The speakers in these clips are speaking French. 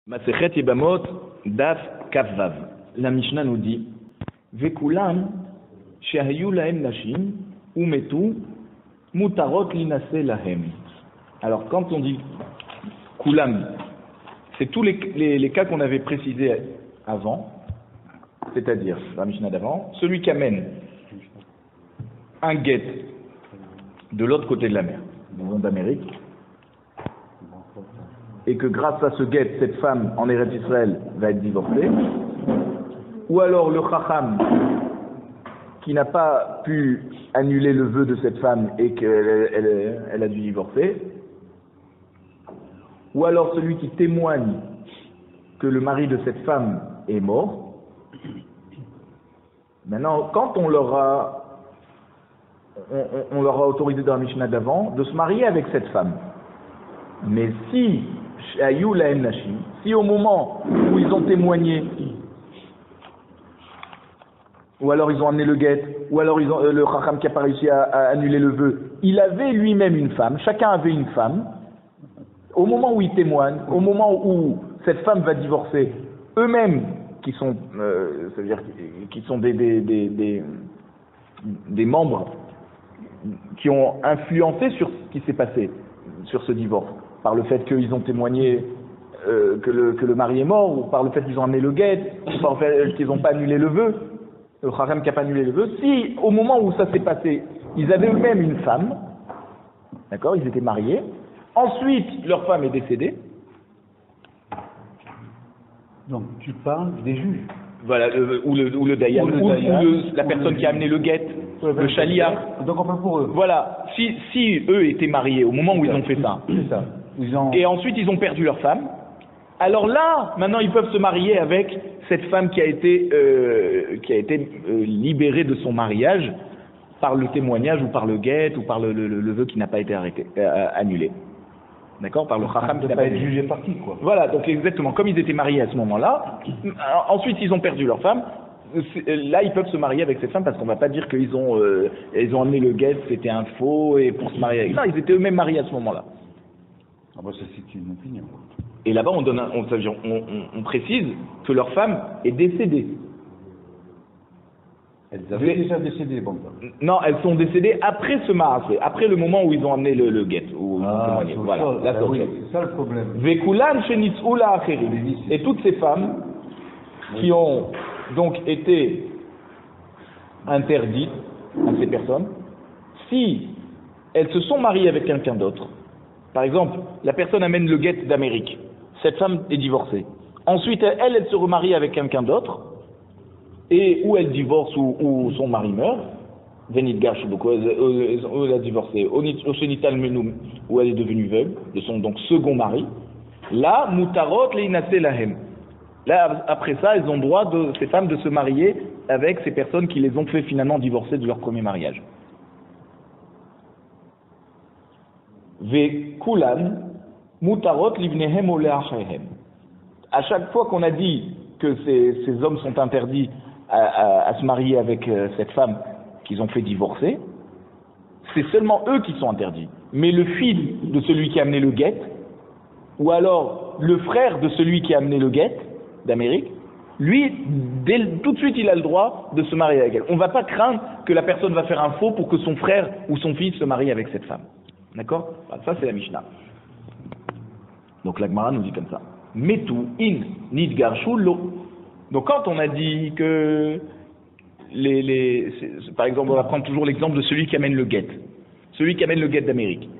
Masechet Yebamot, Daf Kavvav. La Mishnah nous dit Vekulam, shehayu lahem nashim, umetu, mutarot linase lahem. Alors, quand on dit Kulam, c'est tous les cas qu'on avait précisés avant, c'est-à-dire, la Mishnah d'avant, celui qui amène un guet de l'autre côté de la mer, d'Amérique, et que grâce à ce guet, cette femme en Eretz Israël va être divorcée, ou alors le Chacham qui n'a pas pu annuler le vœu de cette femme et qu'elle a dû divorcer, ou alors celui qui témoigne que le mari de cette femme est mort. Maintenant, quand on leur a autorisé dans la Mishnah d'avant de se marier avec cette femme, mais si au moment où ils ont témoigné, ou alors ils ont amené le guet, ou alors le Chacham qui n'a pas réussi à annuler le vœu, il avait lui-même une femme, chacun avait une femme, au moment où ils témoignent, au moment où cette femme va divorcer, eux-mêmes qui sont, c'est-à-dire qui sont des membres qui ont influencé sur ce qui s'est passé, sur ce divorce, par le fait qu'ils ont témoigné que le mari est mort, ou par le fait qu'ils ont amené le guet, ou par le fait qu'ils n'ont pas annulé le vœu, le Chacham qui n'a pas annulé le vœu. Si au moment où ça s'est passé, ils avaient eux-mêmes une femme, d'accord, ils étaient mariés, ensuite leur femme est décédée. Donc tu parles des juges. Voilà, ou le dayan, ou la personne qui a amené le guet, le chaliar. Donc on parle pour eux. Voilà, si eux étaient mariés au moment où ils ont fait ça, c'est ça. Et ensuite ils ont perdu leur femme, alors là, maintenant ils peuvent se marier avec cette femme qui a été libérée de son mariage par le témoignage ou par le guet ou par le vœu qui n'a pas été annulé. D'accord, par le Chacham qui n'a pas été jugé parti, quoi. Voilà, donc exactement, comme ils étaient mariés à ce moment-là, ensuite ils ont perdu leur femme, là ils peuvent se marier avec cette femme parce qu'on ne va pas dire qu'ils ont amené le guet, c'était un faux et pour se marier avec. Non, ils étaient eux-mêmes mariés à ce moment-là. Ah bah ça c'est une opinion. Et là-bas on précise que leur femme est décédée. Elles avaient déjà décédé, bon. Non, elles sont décédées après ce mariage, après le moment où ils ont amené le guet. Voilà, c'est ça le problème. Vekulan shenitz'u la'acherim. Et toutes ces femmes qui ont donc été interdites à ces personnes, si elles se sont mariées avec quelqu'un d'autre, par exemple, la personne amène le guet d'Amérique, cette femme est divorcée. Ensuite, elle se remarie avec quelqu'un d'autre, et où elle divorce ou son mari meurt, Venit Garch, où elle a divorcé, au Shenital Menum, où elle est devenue veuve, de son donc second mari, là, Mutarot Leinase Lahem. Là, après ça, elles ont droit, ces femmes, de se marier avec ces personnes qui les ont fait finalement divorcer de leur premier mariage. Ve Kulan, Mutarot Livnehem Oleachehem. À chaque fois qu'on a dit que ces hommes sont interdits à se marier avec cette femme qu'ils ont fait divorcer, c'est seulement eux qui sont interdits. Mais le fils de celui qui a amené le guet, ou alors le frère de celui qui a amené le guet d'Amérique, lui, tout de suite, il a le droit de se marier avec elle. On ne va pas craindre que la personne va faire un faux pour que son frère ou son fils se marie avec cette femme. D'accord ? Ça, c'est la Mishnah. Donc la Gemara nous dit comme ça. Metu in nidgarshu lo. Donc quand on a dit que par exemple, on va prendre toujours l'exemple de celui qui amène le guet. Celui qui amène le guet d'Amérique.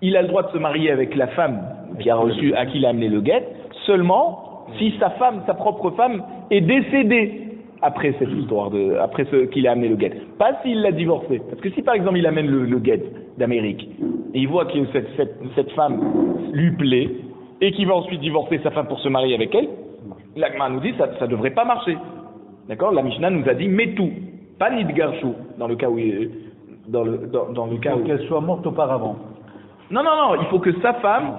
Il a le droit de se marier avec la femme à qui il a amené le guet, seulement si sa propre femme, est décédée après cette histoire, après qu'il a amené le guet. Pas s'il l'a divorcée. Parce que si par exemple il amène le guet d'Amérique, et il voit que cette femme lui plaît, et qu'il va ensuite divorcer sa femme pour se marier avec elle, l'Agma nous dit ça ne devrait pas marcher. D'accord ? La Mishnah nous a dit Metu, pas Nidgarshu, dans le cas où qu'elle soit morte auparavant. Non, il faut que sa femme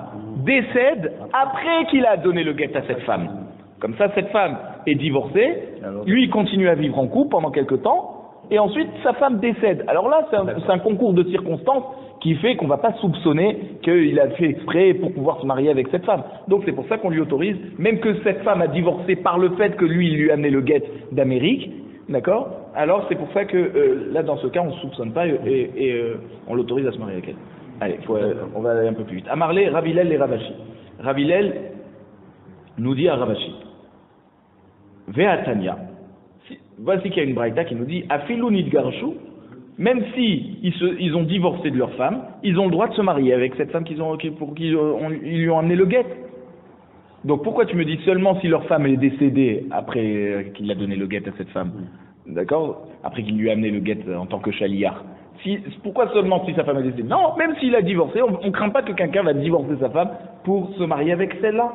décède après qu'il a donné le guet à cette femme. Comme ça, cette femme est divorcée, lui il continue à vivre en couple pendant quelque temps, et ensuite sa femme décède. Alors là, c'est un concours de circonstances qui fait qu'on ne va pas soupçonner qu'il a fait exprès pour pouvoir se marier avec cette femme. Donc c'est pour ça qu'on lui autorise, même que cette femme a divorcé par le fait que lui, il lui a amené le guet d'Amérique, d'accord? Alors c'est pour ça que là, dans ce cas, on ne soupçonne pas et on l'autorise à se marier avec elle. Allez, on va aller un peu plus vite. Amarlé, Rav Hillel et Rav Ashi. Rav Hillel nous dit à Rav Ashi, Ve'atania, voici qu'il y a une braïta qui nous dit, Afilu nidgarshu, même si ils ont divorcé de leur femme, ils ont le droit de se marier avec cette femme pour qui ils lui ont amené le guet. Donc pourquoi tu me dis seulement si leur femme est décédée après qu'il a donné le guet à cette femme, d'accord? Après qu'il lui a amené le guet en tant que chaliar. Pourquoi seulement si sa femme est décédée? Non, même s'il a divorcé, on ne craint pas que quelqu'un va divorcer sa femme pour se marier avec celle-là.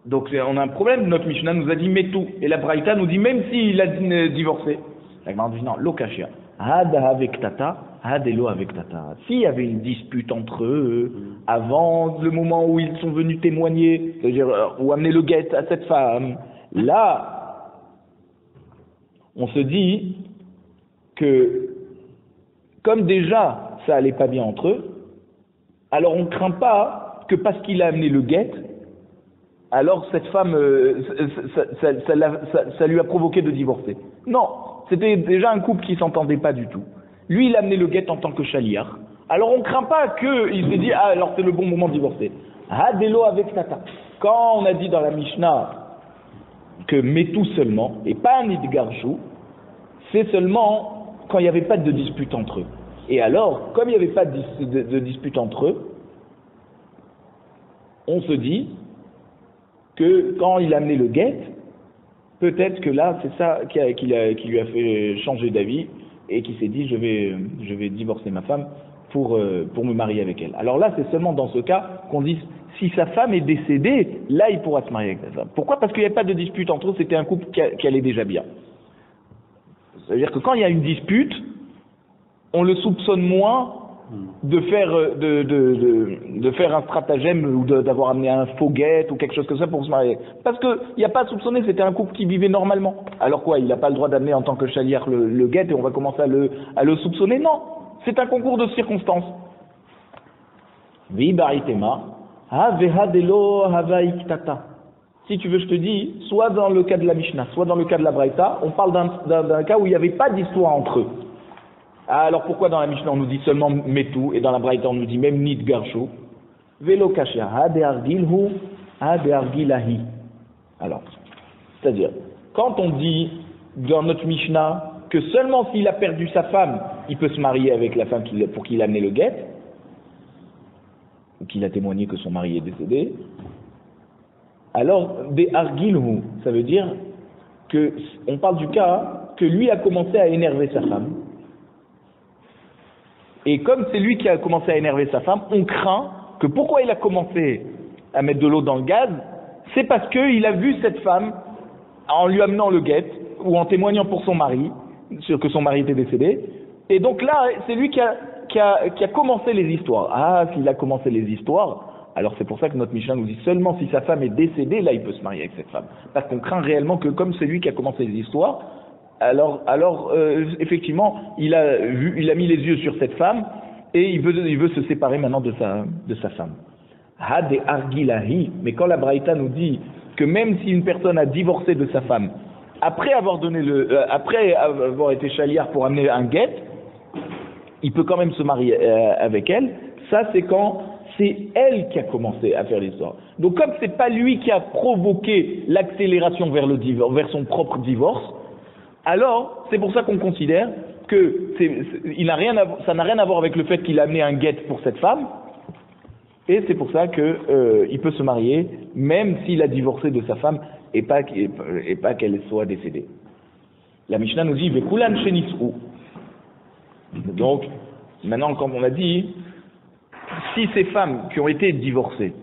Donc on a un problème, notre Mishnah nous a dit mais tout, et la Braïta nous dit même s'il a divorcé. La Gemara dit non, lokashia. Hada avec tata, hadelo avec tata. S'il y avait une dispute entre eux, avant le moment où ils sont venus témoigner, c'est-à-dire ou amener le guet à cette femme, là, on se dit que comme déjà ça allait pas bien entre eux, alors on ne craint pas que parce qu'il a amené le guet, alors cette femme, ça lui a provoqué de divorcer. Non, c'était déjà un couple qui ne s'entendait pas du tout. Lui, il a amené le guet en tant que chaliar. Alors on ne craint pas qu'il s'est dit, ah alors c'est le bon moment de divorcer. Hadelo avec tata. Quand on a dit dans la Mishnah que Metou seulement, et pas un Idgarshu, c'est seulement quand il n'y avait pas de dispute entre eux. Et alors, comme il n'y avait pas de dispute entre eux, on se dit que quand il a amené le guet, peut-être que là, c'est ça qui lui a fait changer d'avis et qui s'est dit je vais divorcer ma femme pour me marier avec elle. Alors là, c'est seulement dans ce cas qu'on dit si sa femme est décédée, là il pourra se marier avec sa femme. Pourquoi? Parce qu'il n'y avait pas de dispute entre eux, c'était un couple qui allait déjà bien. C'est-à-dire que quand il y a une dispute, on le soupçonne moins de faire un stratagème ou d'avoir amené un faux guet ou quelque chose comme ça pour se marier. Parce qu'il n'y a pas à soupçonner, c'était un couple qui vivait normalement. Alors quoi, il n'a pas le droit d'amener en tant que chaliar le guet et on va commencer à le soupçonner? Non, c'est un concours de circonstances. Si tu veux, je te dis, soit dans le cas de la Mishnah, soit dans le cas de la Braïta, on parle d'un cas où il n'y avait pas d'histoire entre eux. Alors pourquoi dans la Mishnah on nous dit seulement Metou et dans la Braïta on nous dit même Nid Garshu? Velo Kashia, Hade Argilhu, Hade Argilahi. Alors, c'est-à-dire, quand on dit dans notre Mishnah que seulement s'il a perdu sa femme, il peut se marier avec la femme pour qui il a amené le guet, ou qu'il a témoigné que son mari est décédé, alors des Argilhu, ça veut dire que on parle du cas que lui a commencé à énerver sa femme. Et comme c'est lui qui a commencé à énerver sa femme, on craint que pourquoi il a commencé à mettre de l'eau dans le gaz, c'est parce qu'il a vu cette femme en lui amenant le guet ou en témoignant pour son mari, sur que son mari était décédé. Et donc là, c'est lui qui a commencé les histoires. Ah, s'il a commencé les histoires, alors c'est pour ça que notre Mishnah nous dit seulement si sa femme est décédée, là il peut se marier avec cette femme. Parce qu'on craint réellement que comme c'est lui qui a commencé les histoires, alors effectivement, il a mis les yeux sur cette femme et il veut se séparer maintenant de sa femme. Hade Argilahi, mais quand la Braïta nous dit que même si une personne a divorcé de sa femme, après avoir été chaliar pour amener un guet, il peut quand même se marier avec elle. Ça, c'est quand c'est elle qui a commencé à faire l'histoire. Donc comme c'est pas lui qui a provoqué l'accélération vers son propre divorce, alors, c'est pour ça qu'on considère que ça n'a rien à voir avec le fait qu'il a amené un guet pour cette femme, et c'est pour ça qu'il peut se marier, même s'il a divorcé de sa femme, et pas qu'elle soit décédée. La Mishnah nous dit, Vekulan shenisru. Donc, maintenant, comme on a dit, si ces femmes qui ont été divorcées,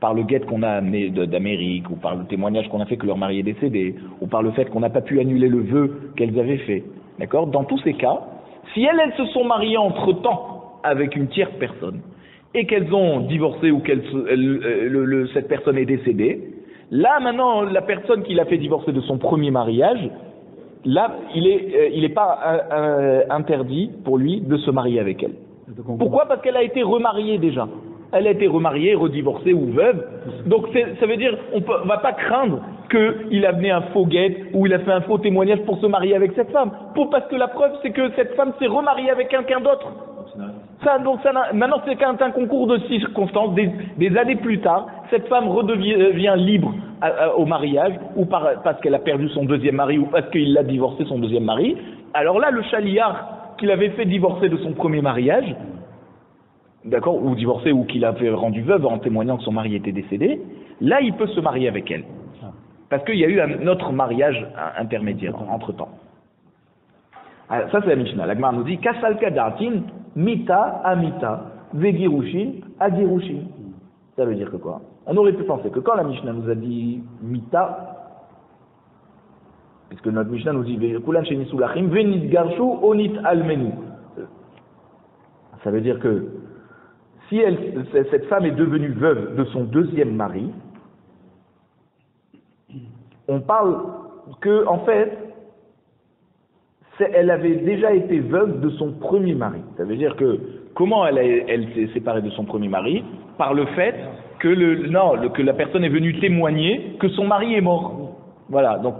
par le guet qu'on a amené d'Amérique, ou par le témoignage qu'on a fait que leur mari est décédé, ou par le fait qu'on n'a pas pu annuler le vœu qu'elles avaient fait. D'accord? Dans tous ces cas, si elles se sont mariées entre-temps avec une tierce personne, et qu'elles ont divorcé ou cette personne est décédée, là maintenant, la personne qui l'a fait divorcer de son premier mariage, là, il est pas interdit pour lui de se marier avec elle. Pourquoi? Parce qu'elle a été remariée déjà. Elle a été remariée, redivorcée ou veuve. Donc ça veut dire on va pas craindre qu'il a amené un faux guet ou il a fait un faux témoignage pour se marier avec cette femme. Parce que la preuve, c'est que cette femme s'est remariée avec quelqu'un d'autre. Maintenant, c'est un concours de circonstances. Des années plus tard, cette femme redevient libre au mariage, ou parce qu'elle a perdu son deuxième mari, ou parce qu'il a divorcé son deuxième mari. Alors là, le chaliard qu'il avait fait divorcer de son premier mariage, d'accord, ou divorcé, ou qu'il a fait rendu veuve en témoignant que son mari était décédé, là, il peut se marier avec elle. Parce qu'il y a eu un autre mariage intermédiaire, entre-temps. Alors, ça, c'est la Mishnah. La Gemara nous dit, Kasalka dartin, mita amita, vegirushin agirushin. Ça veut dire que quoi? On aurait pu penser que quand la Mishnah nous a dit mita, puisque notre Mishnah nous dit, Kulan shenisulachim, venit garshu, onit almenu. Ça veut dire que si cette femme est devenue veuve de son deuxième mari, on parle que, en fait, elle avait déjà été veuve de son premier mari. Ça veut dire que, comment elle s'est séparée de son premier mari? Par le fait que, que la personne est venue témoigner que son mari est mort. Voilà, donc,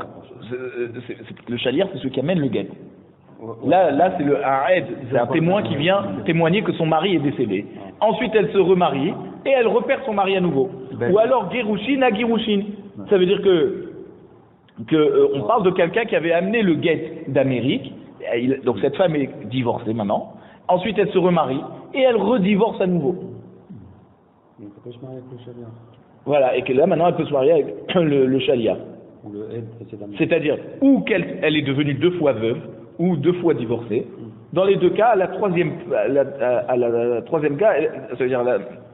le chalier, c'est celui qui amène le guet. Là, c'est un aide, c'est un témoin qui vient témoigner que son mari est décédé. Ensuite, elle se remarie et elle repère son mari à nouveau. Ou alors, Gerushin à Gerushin. Ça veut dire on parle de quelqu'un qui avait amené le guet d'Amérique. Donc, cette femme est divorcée maintenant. Ensuite, elle se remarie et elle redivorce à nouveau. Il ne peut pas se marier avec le chalier. Voilà, et que là, maintenant, elle peut se marier avec le chalier. Ou le aide précédemment. C'est-à-dire, ou elle est devenue 2 fois veuve, ou 2 fois divorcée. Dans les 2 cas, à la troisième cas, ça veut dire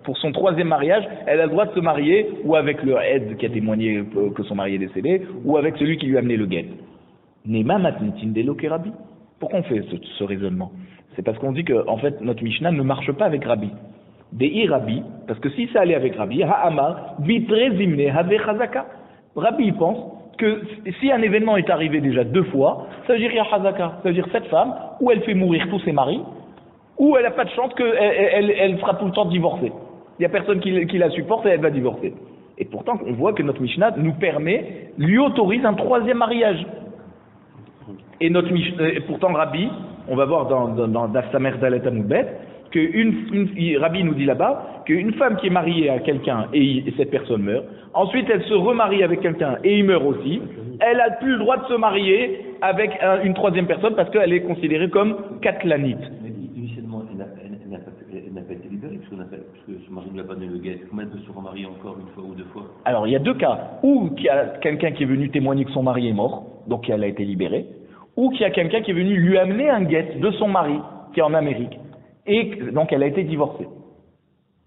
pour son 3e mariage, elle a le droit de se marier ou avec le aide qui a témoigné que son mari est décédé, ou avec celui qui lui a amené le guet. Nema matnitin delo kerabi. Pourquoi on fait ce raisonnement? C'est parce qu'on dit que en fait notre Mishnah ne marche pas avec Rabbi. Dei Rabbi, parce que si ça allait avec Rabbi, ha'amar vitre zimne have chazaka. Rabbi pense que si un événement est arrivé déjà 2 fois, ça veut dire qu'il y a Hazaka. Ça veut dire cette femme, ou elle fait mourir tous ses maris, ou elle n'a pas de chance qu'elle sera tout le temps divorcée. Il n'y a personne qui la supporte et elle va divorcer. Et pourtant, on voit que notre Mishnah nous lui autorise un 3e mariage. Et pourtant, Rabbi, on va voir dans Samer Dalet Amoudbet, que Rabbi nous dit là-bas qu'une femme qui est mariée à quelqu'un et cette personne meurt, ensuite elle se remarie avec quelqu'un et il meurt aussi, elle n'a plus le droit de se marier avec une 3e personne parce qu'elle est considérée comme katlanite. Mais initialement, elle n'a pas été libérée parce que son mari ne lui a pas donné le guet. Comment elle peut se remarier encore 1 fois ou 2 fois? Alors il y a 2 cas, ou qu'il y a quelqu'un qui est venu témoigner que son mari est mort, donc elle a été libérée, ou qu'il y a quelqu'un qui est venu lui amener un guet de son mari qui est en Amérique. Et donc elle a été divorcée.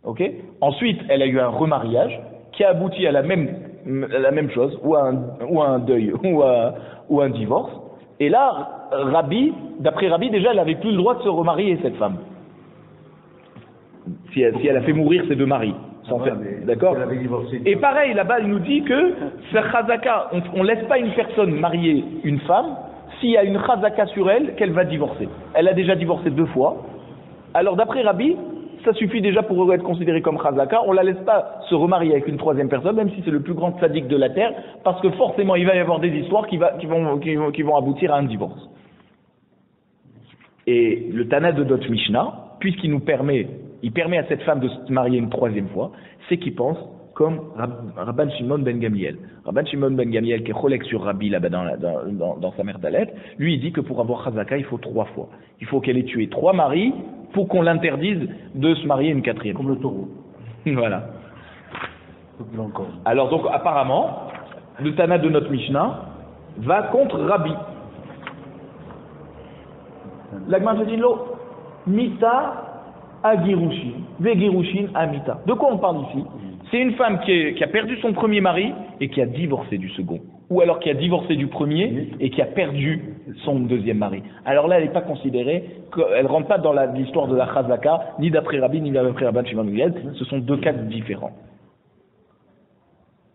Ok? Ensuite, elle a eu un remariage qui a abouti à la même chose, ou à un deuil, ou un divorce. Et là, d'après Rabbi, déjà, elle n'avait plus le droit de se remarier, cette femme. Si elle a fait mourir ses 2 maris. D'accord? Et pareil, là-bas, il nous dit que faire chazaka, on ne laisse pas une personne marier une femme s'il y a une chazaka sur elle qu'elle va divorcer. Elle a déjà divorcé 2 fois. Alors d'après Rabbi, ça suffit déjà pour être considéré comme chazaka. On ne la laisse pas se remarier avec une 3e personne, même si c'est le plus grand tzaddik de la terre, parce que forcément il va y avoir des histoires qui vont aboutir à un divorce. Et le Tana de notre Mishnah, puisqu'il permet à cette femme de se marier une 3e fois, c'est qu'il pense comme Rabban Shimon ben Gamliel. Rabban Shimon ben Gamliel, qui est cholek sur Rabbi là-bas dans sa mère Dalet, lui il dit que pour avoir chazaka, il faut 3 fois. Il faut qu'elle ait tué 3 maris pour qu'on l'interdise de se marier une 4e. Comme le taureau. Voilà. Alors donc apparemment, le Tana de notre Mishnah va contre Rabbi. L'Agman se dit l'eau. Mita a Girushin, ve Girushin a Mita. De quoi on parle ici? C'est une femme qui a perdu son premier mari et qui a divorcé du second. Ou alors qui a divorcé du premier et qui a perdu son 2e mari. Alors là, elle n'est pas considérée, elle ne rentre pas dans l'histoire de la chazaka, ni d'après Rabbi, ni d'après Rabban Shimon ben Gamliel. Ce sont 2 cas différents.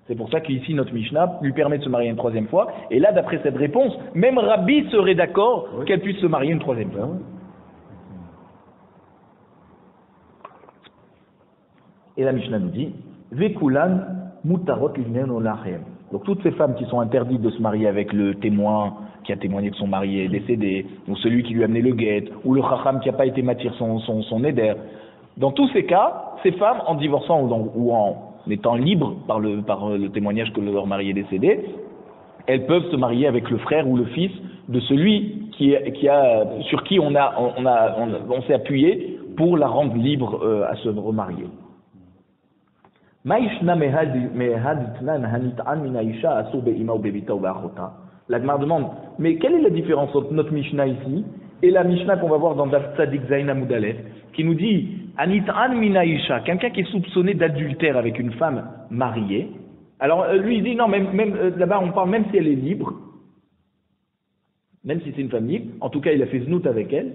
C'est pour ça qu'ici, notre Mishnah lui permet de se marier une troisième fois. Et là, d'après cette réponse, même Rabbi serait d'accord qu'elle puisse se marier une troisième fois. Et la Mishnah nous dit, Vekulan mutarot livneno lachem. Donc toutes ces femmes qui sont interdites de se marier avec le témoin qui a témoigné que son mari est décédé, ou celui qui lui a amené le guet, ou le chacham qui n'a pas été matir son éder. Dans tous ces cas, ces femmes, en divorçant ou en étant libres par le témoignage que leur mari est décédé, elles peuvent se marier avec le frère ou le fils de celui sur qui on s'est appuyé pour la rendre libre à se remarier. La Gemara demande, mais quelle est la différence entre notre Mishnah ici et la Mishnah qu'on va voir dans Daf Tzadik Zayin Amud Aleph, qui nous dit Anit'an mina isha, quelqu'un qui est soupçonné d'adultère avec une femme mariée. Alors lui il dit non, même là-bas on parle même si elle est libre, même si c'est une femme libre, en tout cas il a fait znout avec elle.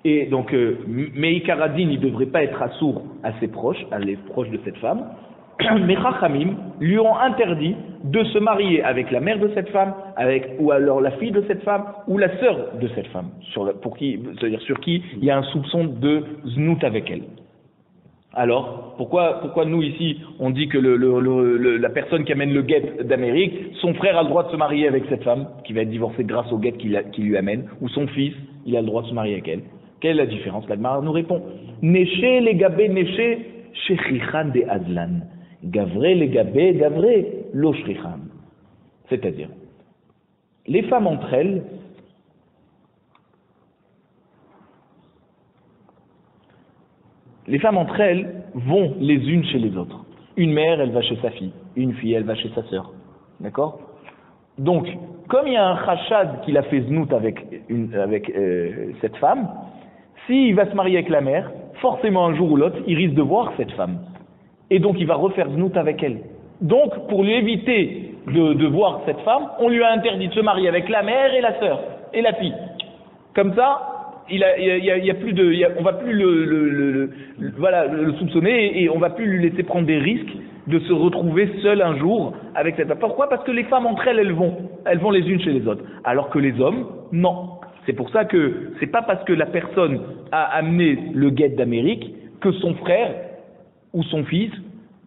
Et donc, Meikaradin, il ne devrait pas être assourd à ses proches, à les proches de cette femme. Mais Chachamim lui ont interdit de se marier avec la mère de cette femme, ou alors la fille de cette femme, ou la sœur de cette femme, c'est-à-dire sur qui il y a un soupçon de znout avec elle. Alors, pourquoi nous ici, on dit que la personne qui amène le guet d'Amérique, son frère a le droit de se marier avec cette femme, qui va être divorcée grâce au guet qu'il lui amène, ou son fils, il a le droit de se marier avec elle. Quelle est la différence? La Gemara nous répond Neche les gabé neche shechichan de adlan. Gavre les gabé gavre lo shechichan. C'est-à-dire, les femmes entre elles, vont les unes chez les autres. Une mère, elle va chez sa fille. Une fille, elle va chez sa sœur. D'accord? Donc, comme il y a un chachad qu'il a fait znout avec cette femme, s'il va se marier avec la mère, forcément un jour ou l'autre, il risque de voir cette femme. Et donc il va refaire znout avec elle. Donc, pour lui éviter de voir cette femme, on lui a interdit de se marier avec la mère et la sœur, et la fille. Comme ça, on va plus le soupçonner et on va plus lui laisser prendre des risques de se retrouver seul un jour avec cette femme. Pourquoi? Parce que les femmes entre elles vont les unes chez les autres. Alors que les hommes, non. C'est pour ça que c'est pas parce que la personne a amené le guet d'Amérique que son frère ou son fils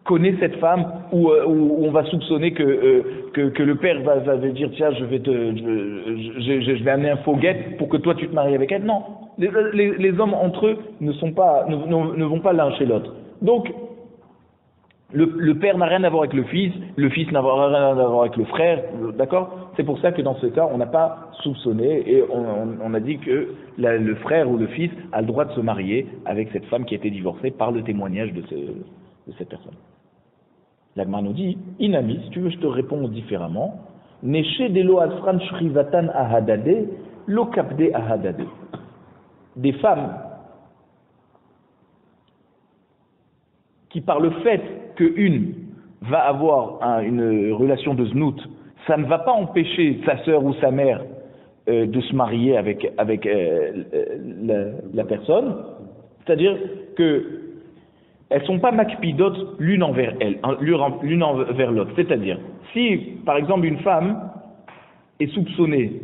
connaît cette femme ou on va soupçonner que le père va dire tiens je vais amener un faux guet pour que toi tu te maries avec elle. Non, les hommes entre eux ne vont pas l'un chez l'autre. Donc le père n'a rien à voir avec le fils n'a rien à voir avec le frère, d'accord? C'est pour ça que dans ce cas, on n'a pas soupçonné et on a dit que le frère ou le fils a le droit de se marier avec cette femme qui a été divorcée par le témoignage de cette personne. La Gemara nous dit, Inami, si tu veux, je te réponds différemment. Neche delo asfran shrivatan ahadade, lo kapde ahadade. Des femmes qui, par le fait qu'une va avoir une relation de znout, ça ne va pas empêcher sa sœur ou sa mère de se marier avec la personne. C'est-à-dire que elles sont pas makpidotes l'une envers l'autre. C'est-à-dire, si par exemple une femme est soupçonnée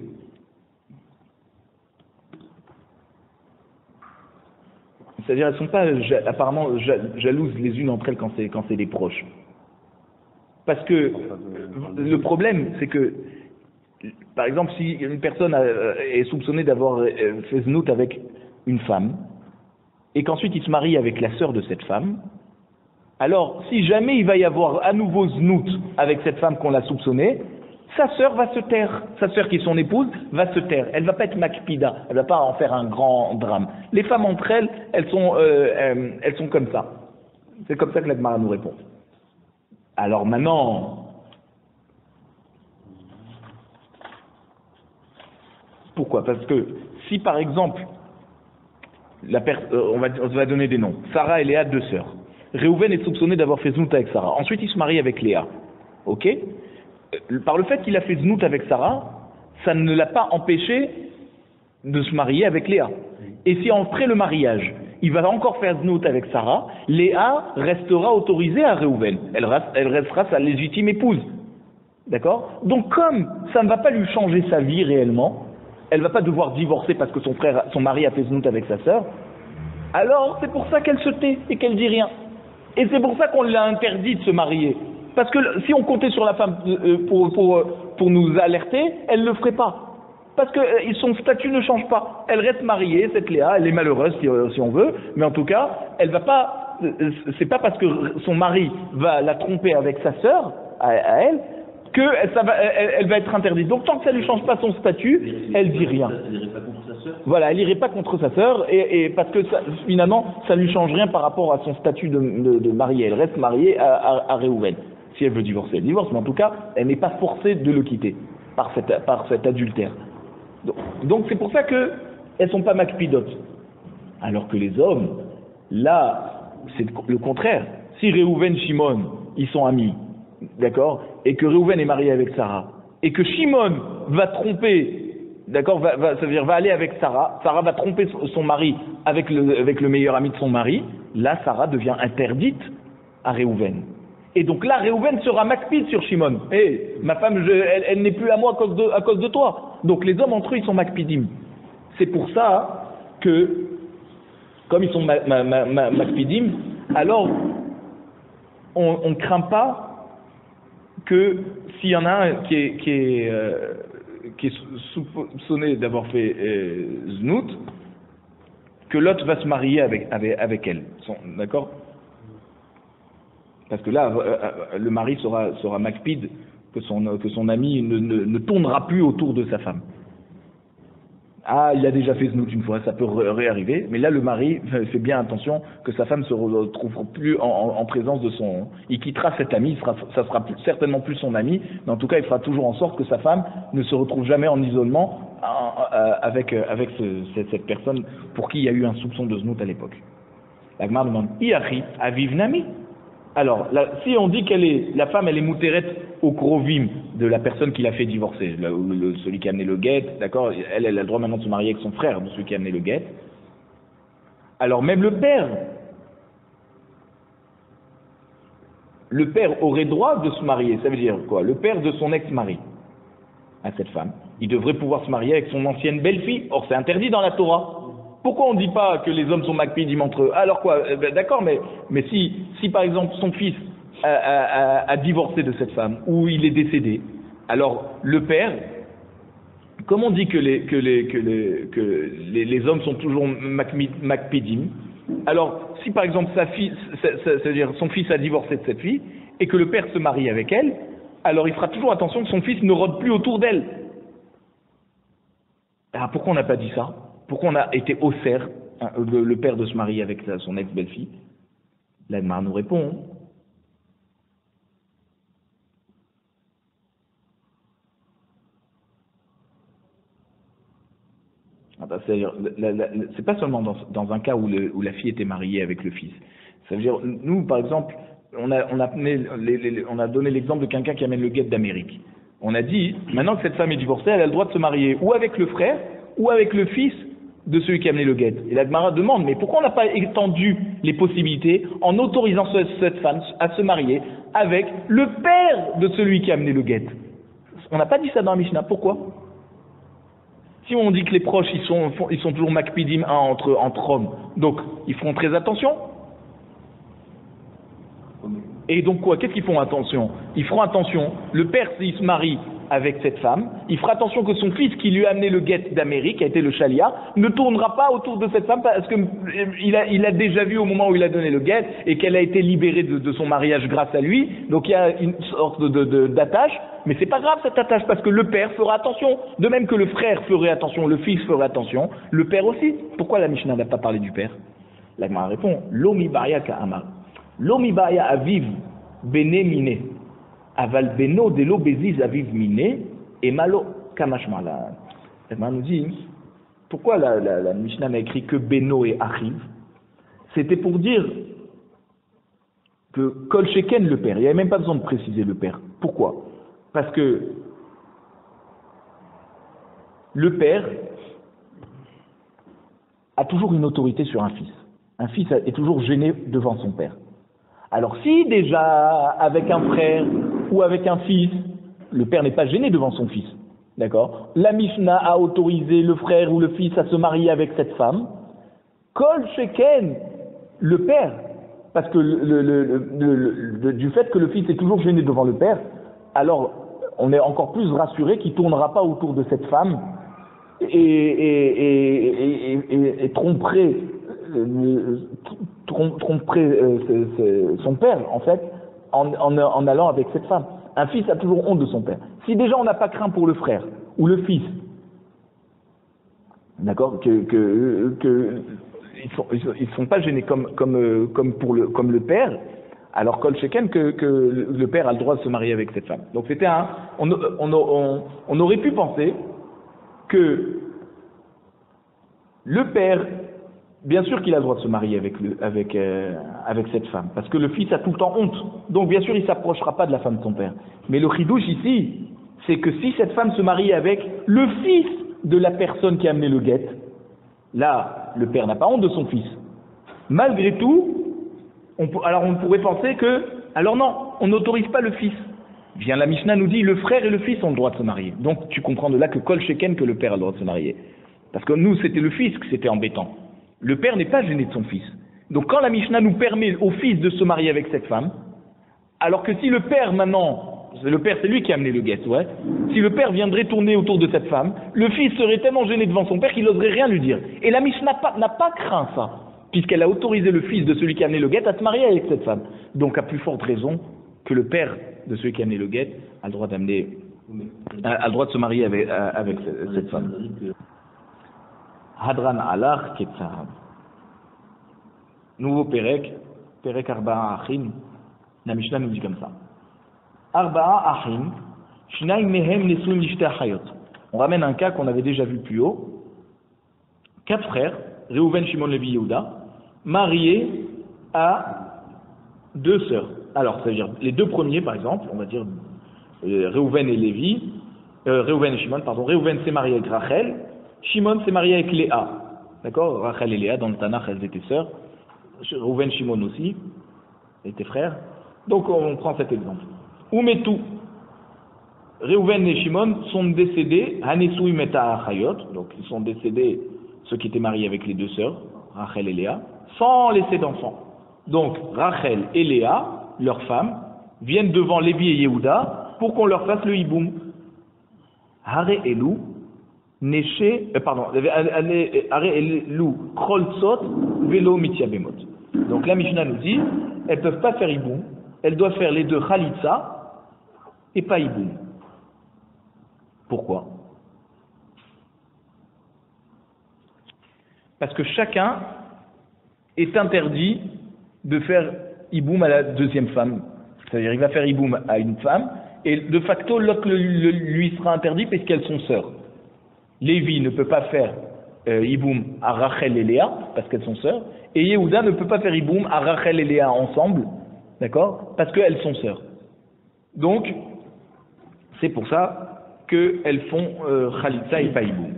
c'est-à-dire elles sont pas apparemment jalouses les unes entre elles quand c'est des proches. Parce que le problème, c'est que, par exemple, si une personne est soupçonnée d'avoir fait znout avec une femme, et qu'ensuite il se marie avec la sœur de cette femme, alors si jamais il va y avoir à nouveau znout avec cette femme qu'on l'a soupçonnée, sa sœur va se taire. Sa sœur qui est son épouse va se taire. Elle va pas être makpida, elle va pas en faire un grand drame. Les femmes entre elles, elles sont comme ça. C'est comme ça que la Gemara nous répond. Alors maintenant, pourquoi? Parce que si par exemple, on va donner des noms. Sarah et Léa, deux sœurs. Réhouven est soupçonné d'avoir fait znout avec Sarah. Ensuite, il se marie avec Léa. Ok? Par le fait qu'il a fait znout avec Sarah, ça ne l'a pas empêché de se marier avec Léa. Et si après le mariage, il va encore faire znout avec Sarah, Léa restera autorisée à Réhouven. Elle restera sa légitime épouse. D'accord? Donc comme ça ne va pas lui changer sa vie réellement, elle ne va pas devoir divorcer parce que son mari a fait znout avec sa sœur, alors c'est pour ça qu'elle se tait et qu'elle dit rien. Et c'est pour ça qu'on l'a interdit de se marier. Parce que si on comptait sur la femme pour nous alerter, elle ne le ferait pas. Parce que son statut ne change pas. Elle reste mariée, cette Léa, elle est malheureuse si on veut, mais en tout cas, elle va pas. C'est pas parce que son mari va la tromper avec sa sœur, à elle, elle va être interdite. Donc tant que ça ne lui change pas son statut, elle dit rien. Elle n'irait pas contre sa sœur. Voilà, elle n'irait pas contre sa sœur, et parce que finalement, ça ne lui change rien par rapport à son statut de mariée. Elle reste mariée à Réhouven. Si elle veut divorcer, elle divorce, mais en tout cas, elle n'est pas forcée de le quitter par cet adultère. Donc c'est pour ça qu'elles ne sont pas makpidotes. Alors que les hommes, là, c'est le contraire. Si Réhouven, Shimon, ils sont amis, d'accord, et que Réhouven est marié avec Sarah, et que Shimon va tromper, d'accord, ça veut dire va aller avec Sarah va tromper son mari avec le meilleur ami de son mari, là Sarah devient interdite à Réhouven. Et donc là, Réhouven sera makpid sur Shimon. Ma femme, elle n'est plus à moi à cause de toi. Donc les hommes entre eux, ils sont makpidim. C'est pour ça que, comme ils sont makpidim, alors on ne craint pas que s'il y en a un qui est soupçonné d'avoir fait znout, que l'autre va se marier avec elle. D'accord? Parce que là, le mari sera makpid que son ami ne tournera plus autour de sa femme. Ah, il a déjà fait znout une fois, ça peut réarriver, mais là le mari fait bien attention que sa femme se retrouve plus en présence de son... Il quittera cet ami, ça sera certainement plus son ami, mais en tout cas il fera toujours en sorte que sa femme ne se retrouve jamais en isolement avec cette personne pour qui il y a eu un soupçon de znout à l'époque. La Gemara demande, Iachi, aviv nami. Alors, si on dit la femme, elle est moutérette au krovim de la personne qui l'a fait divorcer, celui qui a amené le guet, d'accord, elle a le droit maintenant de se marier avec son frère, de celui qui a amené le guet. Alors même le père aurait droit de se marier, ça veut dire quoi? Le père de son ex-mari, à cette femme, il devrait pouvoir se marier avec son ancienne belle-fille, or c'est interdit dans la Torah. Pourquoi on ne dit pas que les hommes sont makpidim entre eux? Alors quoi? D'accord, mais si par exemple son fils a divorcé de cette femme, ou il est décédé, alors le père, comme on dit que les hommes sont toujours makpidim, alors si par exemple c'est-à-dire son fils a divorcé de cette fille, et que le père se marie avec elle, alors il fera toujours attention que son fils ne rôde plus autour d'elle. Alors pourquoi on n'a pas dit ça? Pourquoi on a été osser, le père de se marier avec son ex-belle-fille? L'Agmar nous répond. C'est pas seulement dans un cas où la fille était mariée avec le fils. Ça veut dire, nous, par exemple, on a donné l'exemple de quelqu'un qui amène le guet d'Amérique. On a dit, maintenant que cette femme est divorcée, elle a le droit de se marier ou avec le frère, ou avec le fils de celui qui a amené le guet. Et la Gemara demande, mais pourquoi on n'a pas étendu les possibilités en autorisant cette femme à se marier avec le père de celui qui a amené le guet? On n'a pas dit ça dans la Mishnah. Pourquoi? Si on dit que les proches, ils sont toujours makpidim entre hommes, donc ils feront très attention. Et donc quoi? Qu'est-ce qu'ils font attention? Ils feront attention, le père s'il se marie avec cette femme, il fera attention que son fils qui lui a amené le guet d'Amérique, qui a été le chalia, ne tournera pas autour de cette femme parce que il a déjà vu au moment où il a donné le guet et qu'elle a été libérée de son mariage grâce à lui, donc il y a une sorte d'attache, mais c'est pas grave cette attache parce que le père fera attention, de même que le frère ferait attention, le fils ferait attention, le père aussi. Pourquoi la Mishnah n'a pas parlé du père? La Gemara répond, Lomi Baria Ka'amar. Lomi Baria aviv bene mine. Aval beno de lo beziz aviv mine et malo kamashmala. La Gemara nous dit, pourquoi la Mishnah n'a écrit que beno et achiv? C'était pour dire que kol sheken le père, il n'y avait même pas besoin de préciser le père. Pourquoi? Parce que le père a toujours une autorité sur un fils. Un fils est toujours gêné devant son père. Alors si déjà avec un frère ou avec un fils, le père n'est pas gêné devant son fils, d'accord? La Mishnah a autorisé le frère ou le fils à se marier avec cette femme. Kol sheken, le père, parce que du fait que le fils est toujours gêné devant le père, alors on est encore plus rassuré qu'il ne tournera pas autour de cette femme et tromperait son père, en fait, en allant avec cette femme. Un fils a toujours honte de son père. Si déjà on n'a pas craint pour le frère ou le fils, d'accord, ils sont pas gênés comme le père, alors Kol Sheken que le père a le droit de se marier avec cette femme. Donc c'était on aurait pu penser que le père, bien sûr qu'il a le droit de se marier avec cette femme, parce que le fils a tout le temps honte. Donc bien sûr il s'approchera pas de la femme de son père. Mais le chidouche ici, c'est que si cette femme se marie avec le fils de la personne qui a amené le guet, là, le père n'a pas honte de son fils. Malgré tout, on pourrait penser que, alors non, on n'autorise pas le fils. Bien, la Mishnah nous dit, le frère et le fils ont le droit de se marier. Donc, tu comprends de là que Kol Sheken, que le père a le droit de se marier. Parce que nous, c'était le fils que c'était embêtant. Le père n'est pas gêné de son fils. Donc, quand la Mishnah nous permet au fils de se marier avec cette femme, alors que si le père maintenant, le père c'est lui qui a amené le guet, ouais. Si le père viendrait tourner autour de cette femme, le fils serait tellement gêné devant son père qu'il n'oserait rien lui dire. Et la Mishnah n'a pas craint ça, puisqu'elle a autorisé le fils de celui qui a amené le guet à se marier avec cette femme. Donc à plus forte raison que le père de celui qui a amené le guet a le droit a le droit de se marier avec cette femme. Hadran alach ketzarab. Nouveau Perek Arba'a Achim. La Mishnah nous dit comme ça. Arba'a Achim, Shnaim mehem nesuim lishte achayot. On ramène un cas qu'on avait déjà vu plus haut. 4 frères, Reuven, Shimon, Levi, Yehuda, mariés à 2 sœurs. Alors, ça veut dire les 2 premiers, par exemple, on va dire Reuven et Lévi, Reuven et Shimon, pardon. Reuven s'est marié avec Rachel, Shimon s'est marié avec Léa. D'accord? Rachel et Léa, dans le Tanakh, elles étaient sœurs. Reuven, Shimon aussi, étaient frères. Donc, on prend cet exemple. Oumetou, Reuven et Shimon sont décédés, Hanesui Meta Achayot, donc ils sont décédés, ceux qui étaient mariés avec les 2 sœurs, Rachel et Léa, sans laisser d'enfants. Donc Rachel et Léa, leurs femmes, viennent devant Lévi et Yehuda pour qu'on leur fasse le hiboum. Hare Elou, Neche, Hare Elou, Krolzot, Velo Mitiyabemot. Donc la Mishnah nous dit, elles ne peuvent pas faire hiboum, elles doivent faire les 2 Khalitsa et pas hiboum. Pourquoi? Parce que chacun est interdit de faire hiboum à la deuxième femme. C'est-à-dire, il va faire hiboum à une femme, et de facto, l'autre lui sera interdit parce qu'elles sont sœurs. Lévi ne peut pas faire hiboum à Rachel et Léa, parce qu'elles sont sœurs, et Yehuda ne peut pas faire hiboum à Rachel et Léa ensemble, d'accord, parce qu'elles sont sœurs. Donc, c'est pour ça qu'elles font Khalitsa et pas hiboum.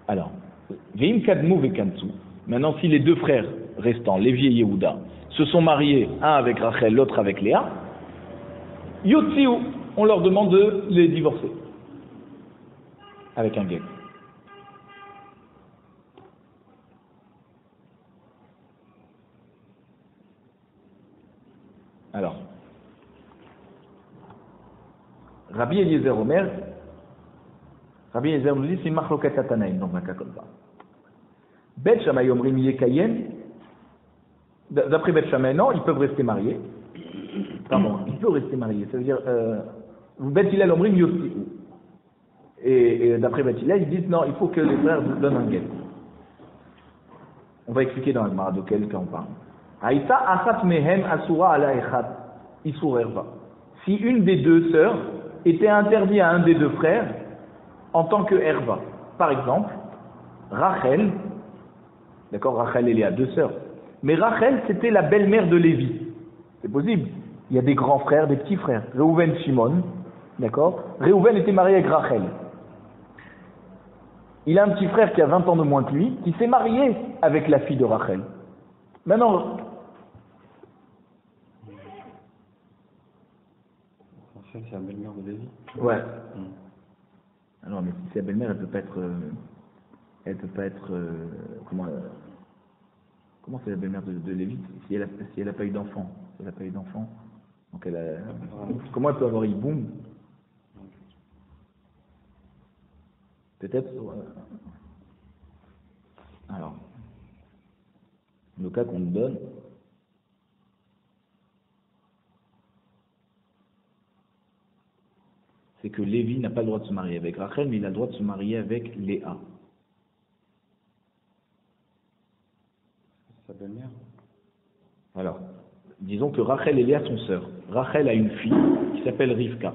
Alors, Veim Kadmou Vekantsou. Maintenant, si les 2 frères restants, Lévi et Yehuda, se sont mariés, un avec Rachel, l'autre avec Léa, Yotziou, on leur demande de les divorcer. Avec un guet. Alors, Rabbi Eliezer Omer, Rabbi Eliezer nous dit c'est une machloket Tanaïm dans un cas comme ça. Bet Shammai Omrim Yekayem, d'après Bet Shammai, non, ils peuvent rester mariés. Pardon, ils peuvent rester mariés. Ça veut dire, Bet Hillel Omrim Yossi. Et d'après Bet Hillel, ils disent non, il faut que les frères donnent un guet. On va expliquer dans le Gemara de quel cas on parle. Aïta Achat Mehem Asura Ala Echad Isur Erva. Si une des 2 sœurs était interdite à un des 2 frères en tant que Erva. Par exemple, Rachel, d'accord, Rachel et Léa, 2 sœurs. Mais Rachel, c'était la belle-mère de Lévi. C'est possible. Il y a des grands frères, des petits frères. Reuven, Shimon. D'accord? Réhouven était marié avec Rachel. Il a un petit frère qui a 20 ans de moins que lui, qui s'est marié avec la fille de Rachel. Maintenant, Rachel, c'est la belle-mère de Lévi. ouais. Alors, mais si c'est la belle-mère, elle peut pas être, comment c'est la belle-mère de Lévi si elle a pas eu d'enfant? Si elle a pas eu d'enfant, donc comment elle peut avoir Iboum? Peut-être. Alors, le cas qu'on nous donne, c'est que Lévi n'a pas le droit de se marier avec Rachel, mais il a le droit de se marier avec Léa. Sa belle-mère. Alors, disons que Rachel et Léa sont sœurs. Rachel a une fille qui s'appelle Rivka.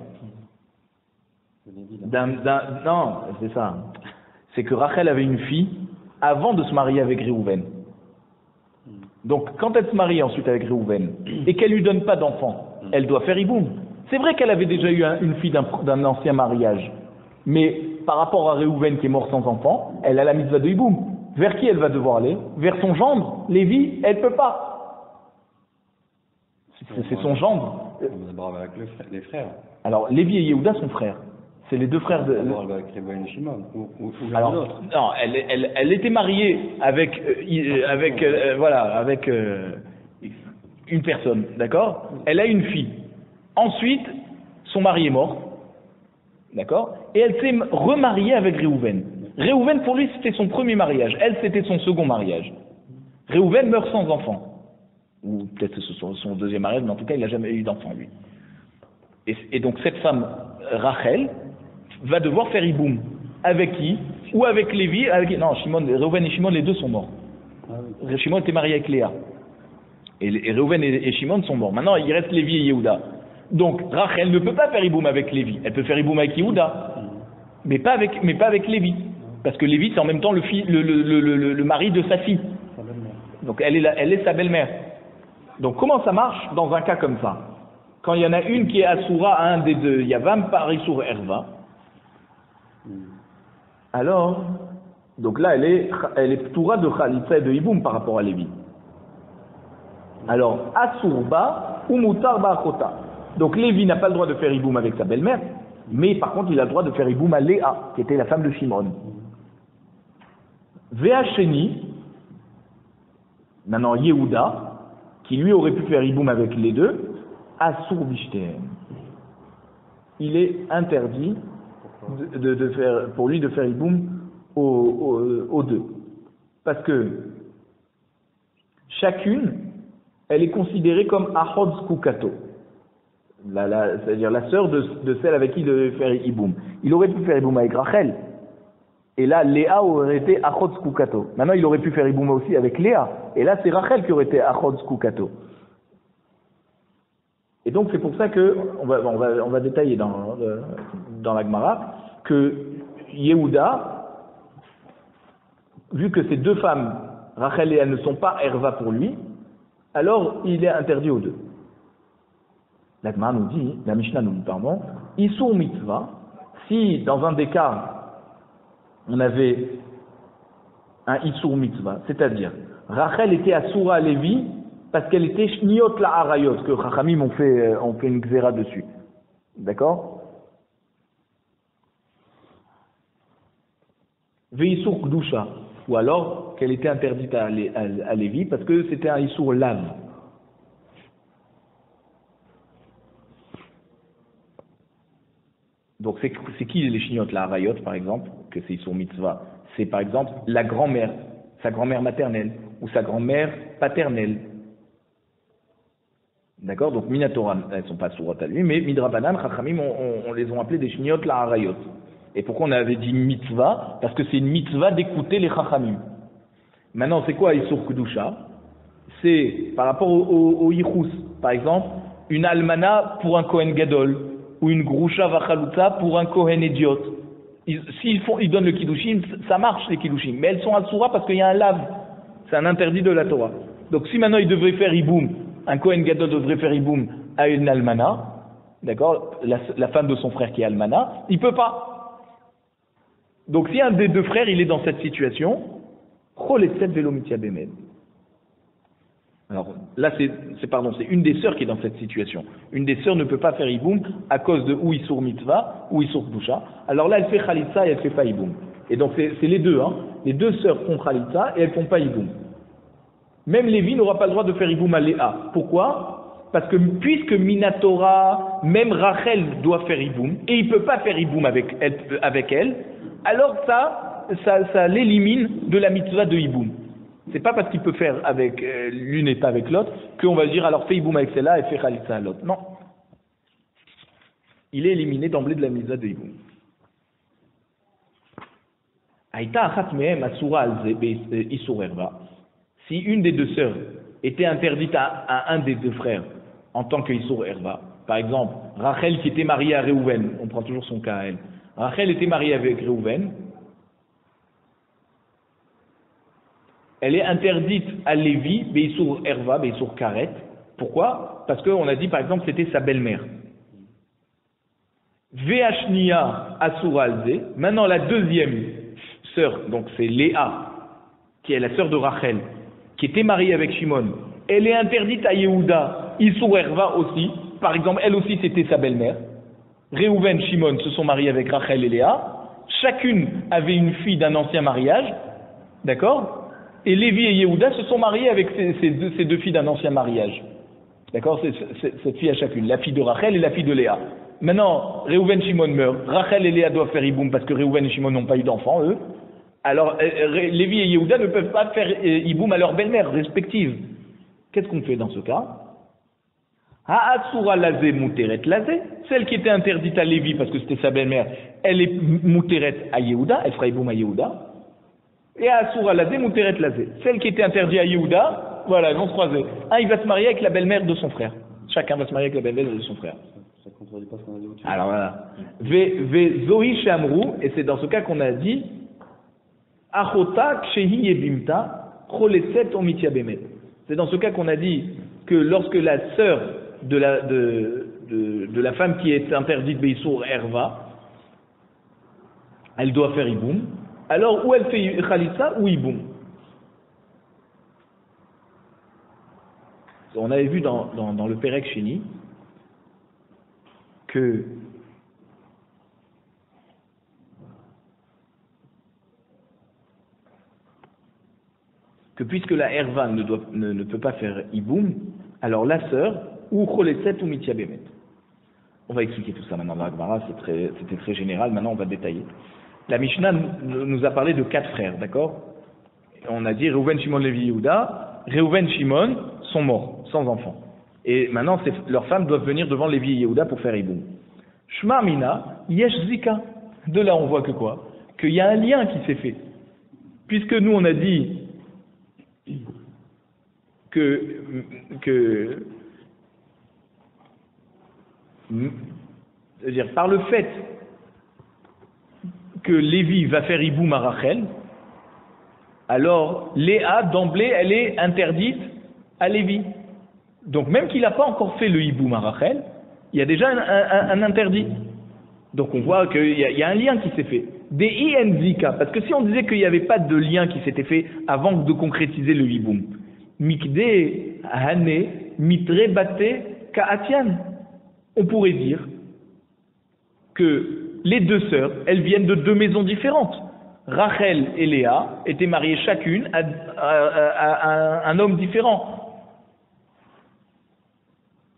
Non, c'est ça. C'est que Rachel avait une fille avant de se marier avec Réhouven. Donc, quand elle se marie ensuite avec Réhouven et qu'elle lui donne pas d'enfant, elle doit faire Iboum. C'est vrai qu'elle avait déjà eu une fille d'un ancien mariage, mais par rapport à Réhouven qui est mort sans enfant, elle a la mitzvah de Iboum. Vers qui elle va devoir aller? Vers son gendre. Lévi, elle peut pas. C'est son gendre. On va d'abord avec les frères. Alors, Lévi et Yehuda sont frères. C'est les deux frères de. D'abord avec Réhouven et Shimon, ou alors, l'autre. Non, elle était mariée avec une personne, d'accord? Elle a une fille. Ensuite, son mari est mort, d'accord? Et elle s'est remariée avec Réhouven. Réhouven, pour lui, c'était son premier mariage. Elle, c'était son second mariage. Réhouven meurt sans enfant. Ou peut-être que c'est son deuxième mariage, mais en tout cas, il n'a jamais eu d'enfant, lui. Et donc, cette femme, Rachel, va devoir faire Iboum. Avec qui? Ou avec Lévi? Non, Réhouven et Shimon, les deux sont morts. Shimon était marié avec Léa. Et Réhouven et Shimon sont morts. Maintenant, il reste Lévi et Yehuda. Donc, Rachel ne peut pas faire Iboum avec Lévi. Elle peut faire Iboum avec Yehuda. Mais pas avec Lévi. Parce que Lévi, c'est en même temps le mari de sa fille. Donc, elle est sa belle-mère. Donc, comment ça marche dans un cas comme ça? Quand il y en a une qui est Assoura à un des deux, il y a 20 par Issour Erva. Alors, donc là, elle est Ptoura de Khalitsa et de Iboum par rapport à Lévi. Alors, Assourba ou Moutar Ba'achota. Donc, Lévi n'a pas le droit de faire Iboum avec sa belle-mère, mais par contre, il a le droit de faire Iboum à Léa, qui était la femme de Shimon. Véacheni, maintenant Yehuda, qui lui aurait pu faire Iboum avec les deux, Assour Bishtem. Il est interdit de faire, pour lui de faire Iboum aux deux. Parce que chacune, elle est considérée comme Ahod Kukato. C'est-à-dire la sœur de celle avec qui il devait faire Iboum. Il aurait pu faire Iboum avec Rachel. Et là, Léa aurait été Achod Kukato. Maintenant, il aurait pu faire Iboum aussi avec Léa. Et là, c'est Rachel qui aurait été Achod Kukato. Et donc, c'est pour ça que, on va détailler dans la Gemara, que Yehuda, vu que ces deux femmes, Rachel et Léa, ne sont pas Erva pour lui, alors il est interdit aux deux. La Gemara nous dit, la Mishnah nous dit, pardon, Issour mitzvah, si dans un des cas, on avait un Issour mitzvah, c'est-à-dire, Rachel était Assoura à Lévi, parce qu'elle était Shniot la Harayot, que Chachamim ont fait une xéra dessus. D'accord? Veissour Kdusha, ou alors qu'elle était interdite à Lévi, parce que c'était un Issour lave. Donc c'est qui les Shniot la Harayot, par exemple, que c'est Issour mitzvah? C'est par exemple la grand-mère, sa grand-mère maternelle, ou sa grand-mère paternelle. D'accord? Donc, Minatora, elles ne sont pas sourates à lui, mais Midrabanan, Chachamim, on les ont appelées des Shniot la Harayot. Et pourquoi on avait dit mitzvah? Parce que c'est une mitzvah d'écouter les Chachamim. Maintenant, c'est quoi Issour Kedusha? C'est par rapport au Yichus. Par exemple, une almana pour un Kohen Gadol, ou une Grusha Vachalutza pour un Kohen Idiot. Ils donnent le Kiddushim, ça marche les Kiddushim. Mais elles sont Asura parce qu'il y a un lave. C'est un interdit de la Torah. Donc si maintenant ils devraient faire Iboum, un Kohen Gadol devrait faire Iboum à une almana, d'accord, la femme de son frère qui est almana, il peut pas. Donc si un des deux frères il est dans cette situation, choletset velo mitia bemed. Alors là c'est une des sœurs qui est dans cette situation. Une des sœurs ne peut pas faire iboum à cause de ou isur mitzvah ou isur kdusha. Alors là elle fait khalitsa et elle fait pas iboum. Et donc c'est les deux, hein. Les deux sœurs font khalitsa et elles font pas iboum. Même Lévi n'aura pas le droit de faire iboum à Léa. Pourquoi? Parce que puisque Minatora, même Rachel doit faire iboum et il peut pas faire iboum avec elle, alors ça l'élimine de la mitzvah de iboum. C'est pas parce qu'il peut faire avec l'une et pas avec l'autre qu'on va dire alors fais iboum avec celle-là et fais khalitsa à l'autre. Non. Il est éliminé d'emblée de la mitzvah de iboum. Aïta achat mehem asura alze isur erva. Si une des deux sœurs était interdite à un des deux frères en tant que isur erva, par exemple Rachel qui était mariée à Réhouven, on prend toujours son cas à elle. Rachel était mariée avec Réhouven. Elle est interdite à Lévi, Beisour Erva, Beisour Karet. Pourquoi? Parce qu'on a dit par exemple c'était sa belle-mère. Veashnia Asura Alze. Maintenant la deuxième sœur, donc c'est Léa, qui est la sœur de Rachel, qui était mariée avec Shimon. Elle est interdite à Yehuda, Isur Erva aussi. Par exemple, elle aussi c'était sa belle-mère. Réhouven, Shimon se sont mariés avec Rachel et Léa. Chacune avait une fille d'un ancien mariage. D'accord? Et Lévi et Yehuda se sont mariés avec ces deux filles d'un ancien mariage. D'accord? C'est cette fille à chacune, la fille de Rachel et la fille de Léa. Maintenant, Réhouven Shimon meurt. Rachel et Léa doivent faire iboum parce que Réhouven et Shimon n'ont pas eu d'enfants, eux. Alors, Lévi et Yehuda ne peuvent pas faire iboum à leur belle-mère respective. Qu'est-ce qu'on fait dans ce cas? Ha'atsura lazé muteret lazé. Celle qui était interdite à Lévi parce que c'était sa belle-mère, elle est muteret à Yehuda, elle fera iboum à Yehuda. Et à Asura Lazé, Mouteret Lazé. Celle qui était interdite à Yehuda, voilà, ils vont se croiser. Un, il va se marier avec la belle-mère de son frère. Chacun va se marier avec la belle-mère de son frère. Ça contredit pas ce qu'on a dit au-dessus. Alors voilà. Ve Zohi Shamrou, et c'est dans ce cas qu'on a dit Achota Kshehi Yebimta, Choleset Omitia Bemet. C'est dans ce cas qu'on a dit que lorsque la sœur de la femme qui est interdite Beisour Erva, elle doit faire Iboum. Alors, ou elle fait Khalitsa ou Iboum. On avait vu dans le Perek Sheni que puisque la Herva ne peut pas faire Iboum, alors la sœur, ou Choleset ou Mitia Bemet. On va expliquer tout ça maintenant dans la Gemara, c'était très général, maintenant on va détailler. La Mishnah nous a parlé de 4 frères, d'accord? On a dit Réhouven, Shimon, Lévi, Yehuda. Réhouven, Shimon sont morts, sans enfants. Et maintenant, leurs femmes doivent venir devant Lévi et Yehuda pour faire Iboum. Shma Mina, Yesh Zika. De là, on voit que quoi? Qu'il y a un lien qui s'est fait. Puisque nous, on a dit c'est-à-dire par le fait que Lévi va faire Iboum à Rachel, alors Léa, d'emblée, elle est interdite à Lévi. Donc même qu'il n'a pas encore fait le Iboum à Rachel, il y a déjà un interdit. Donc on voit qu'il y a un lien qui s'est fait. Des INZika, parce que si on disait qu'il n'y avait pas de lien qui s'était fait avant de concrétiser le Iboum, Mikde Hane Mitre Bate Kaatian, on pourrait dire que les deux sœurs, elles viennent de 2 maisons différentes. Rachel et Léa étaient mariées chacune à un homme différent.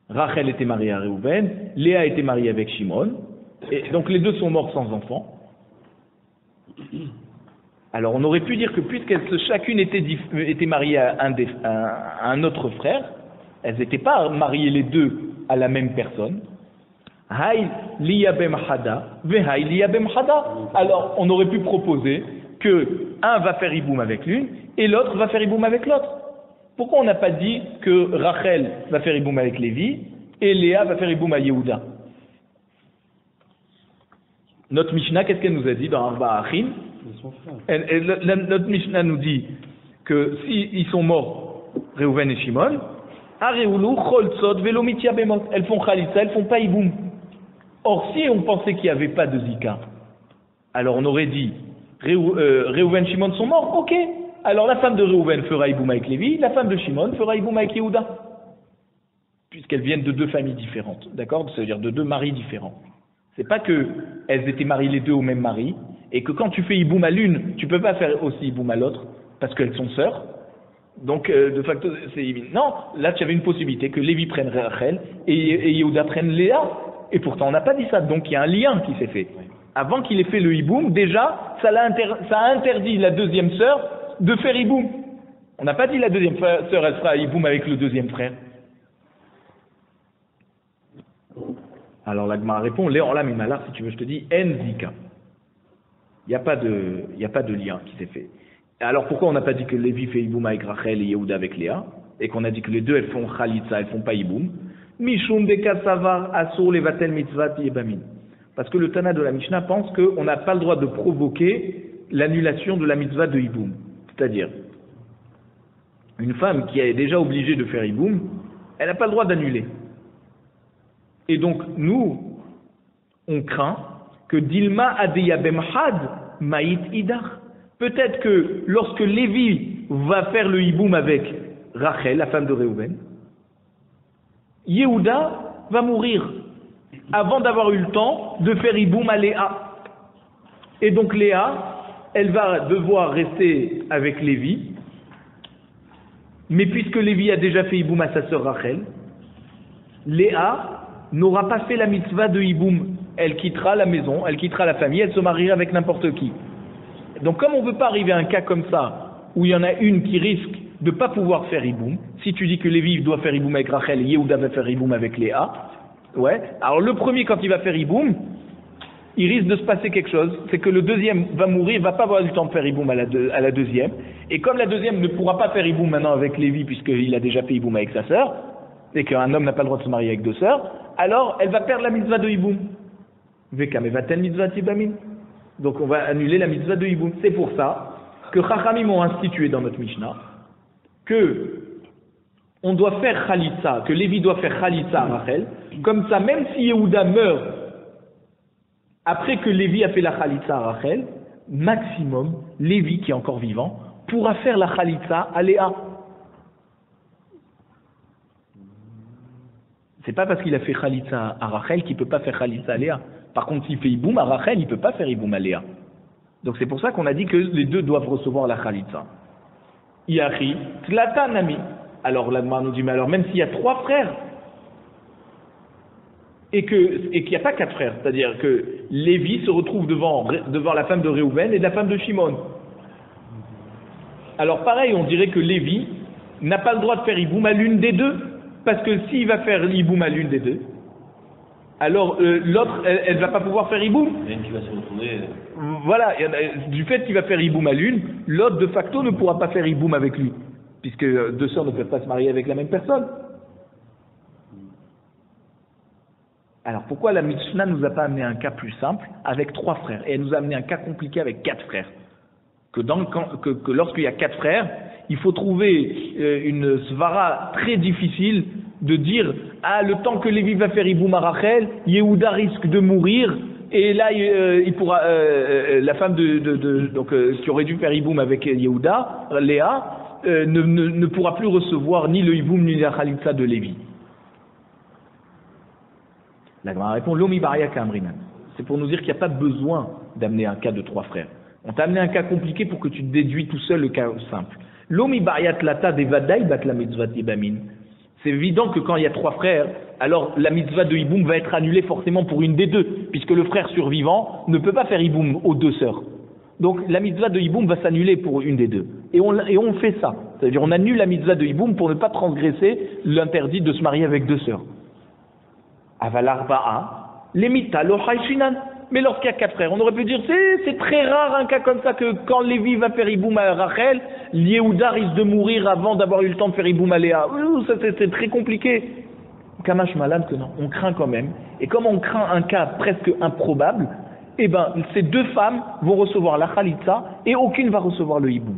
Rachel était mariée à Réhouven, Léa était mariée avec Shimon, et donc les deux sont morts sans enfants. Alors on aurait pu dire que puisqu'elles chacune était mariée à un autre frère, elles n'étaient pas mariées les deux à la même personne. Alors, on aurait pu proposer que un va faire Iboum avec l'une et l'autre va faire Iboum avec l'autre. Pourquoi on n'a pas dit que Rachel va faire Iboum avec Lévi et Léa va faire Iboum à Yehuda? Notre Mishnah, qu'est-ce qu'elle nous a dit dans Arba Achim? Notre Mishnah nous dit que s'ils sont morts, Réhouven et Shimon, elles font Khalitsa, elles font pas Iboum. Or, si on pensait qu'il n'y avait pas de Zika, alors on aurait dit, Réhouven, Shimon sont morts, ok. Alors la femme de Réhouven fera Iboum avec Lévi, la femme de Shimon fera Iboum avec Yehuda. Puisqu'elles viennent de deux familles différentes, d'accord? C'est-à-dire de deux maris différents. C'est pas que elles étaient mariées les deux au même mari, et que quand tu fais Iboum à l'une, tu peux pas faire aussi Iboum à l'autre, parce qu'elles sont sœurs. Donc, de facto, c'est non, là tu avais une possibilité que Lévi prenne Rachel et Yehuda prenne Léa, et pourtant on n'a pas dit ça, donc il y a un lien qui s'est fait. Avant qu'il ait fait le Iboum, déjà, ça a interdit la deuxième sœur de faire Iboum. On n'a pas dit la deuxième sœur, elle fera Iboum avec le deuxième frère. Alors la Gemara répond, Léorla Mimalar, si tu veux, je te dis, En Zika. Il n'y a pas de lien qui s'est fait. Alors pourquoi on n'a pas dit que Lévi fait Iboum avec Rachel et Yehuda avec Léa, et qu'on a dit que les deux elles font Khalitza, elles font pas Iboum? Mishum Deka Savar Asur Levatel Mitzvat Yebamin. Parce que le Tana de la Mishnah pense qu'on n'a pas le droit de provoquer l'annulation de la mitzvah de Iboum. C'est-à-dire, une femme qui est déjà obligée de faire Iboum, elle n'a pas le droit d'annuler. Et donc, nous, on craint que Dilma Adeyabem Had Maït Idar. Peut-être que lorsque Lévi va faire le Iboum avec Rachel, la femme de Réhouven, Yehuda va mourir avant d'avoir eu le temps de faire Iboum à Léa. Et donc Léa, elle va devoir rester avec Lévi, mais puisque Lévi a déjà fait Iboum à sa sœur Rachel, Léa n'aura pas fait la mitzvah de Iboum. Elle quittera la maison, elle quittera la famille, elle se mariera avec n'importe qui. Donc comme on ne veut pas arriver à un cas comme ça, où il y en a une qui risque de ne pas pouvoir faire Iboum, si tu dis que Lévi doit faire Iboum avec Rachel et Yehuda va faire Iboum avec Léa, ouais, alors le premier quand il va faire Iboum, il risque de se passer quelque chose, c'est que le deuxième va mourir, il ne va pas avoir le temps de faire Iboum à la deuxième, et comme la deuxième ne pourra pas faire Iboum maintenant avec Lévi, puisqu'il a déjà fait Iboum avec sa sœur, et qu'un homme n'a pas le droit de se marier avec deux sœurs, alors elle va perdre la mitzvah de Iboum. Veka mevatel mitzvah tibamin. Donc on va annuler la mitzvah de Iboum. C'est pour ça que Chachamim ont institué dans notre Mishnah que on doit faire Khalitza, que Lévi doit faire Khalitza à Rachel, comme ça même si Yehuda meurt après que Lévi a fait la Khalitza à Rachel, maximum, Lévi qui est encore vivant, pourra faire la Khalitza à Léa. C'est pas parce qu'il a fait Khalitza à Rachel qu'il peut pas faire Khalitza à Léa. Par contre, s'il fait Iboum à Rachel, il peut pas faire Iboum à Léa. Donc c'est pour ça qu'on a dit que les deux doivent recevoir la Khalitza. Iachi, Tlatanami. Alors la Gemara nous dit, mais alors même s'il y a trois frères, et qu'il n'y a pas quatre frères, c'est-à-dire que Lévi se retrouve devant la femme de Réhouven et la femme de Shimon. Alors pareil, on dirait que Lévi n'a pas le droit de faire Iboum à l'une des deux, parce que s'il va faire Iboum à l'une des deux, alors l'autre, elle ne va pas pouvoir faire Iboum. Il y en a une qui va se retrouver. Voilà, du fait qu'il va faire Iboum à l'une, l'autre de facto ne pourra pas faire Iboum avec lui, puisque deux sœurs ne peuvent pas se marier avec la même personne. Alors pourquoi la Mishnah ne nous a pas amené un cas plus simple avec trois frères, et elle nous a amené un cas compliqué avec quatre frères? Que lorsqu'il y a quatre frères, il faut trouver une svara très difficile de dire le temps que Lévi va faire Iboum à Rachel, Yehuda risque de mourir, et là il pourra la femme qui aurait dû faire Iboum avec Yehuda, Léa, ne pourra plus recevoir ni le Iboum ni la Khalitza de Lévi. La Gemara répond Lomi Baria Kamrinan. C'est pour nous dire qu'il n'y a pas besoin d'amener un cas de trois frères. On t'a amené un cas compliqué pour que tu te déduis tout seul le cas simple. Lomi Bariat Lata Devadai Bat la mitzvah Ibamin. C'est évident que quand il y a trois frères, alors la mitzvah de Iboum va être annulée forcément pour une des deux, puisque le frère survivant ne peut pas faire Iboum aux deux sœurs. Donc la mitzvah de Iboum va s'annuler pour une des deux. Et on fait ça. C'est-à-dire on annule la mitzvah de Iboum pour ne pas transgresser l'interdit de se marier avec deux sœurs. Aval arba'a, lemita lo haishinan. Mais lorsqu'il y a quatre frères, on aurait pu dire c'est très rare un cas comme ça que quand Lévi va faire Iboum à Rachel, Yehuda risque de mourir avant d'avoir eu le temps de faire Iboum à Léa. Ça c'est très compliqué. Kamash malade que non, on craint quand même. Et comme on craint un cas presque improbable, eh ben ces deux femmes vont recevoir la Khalitza et aucune va recevoir le Iboum.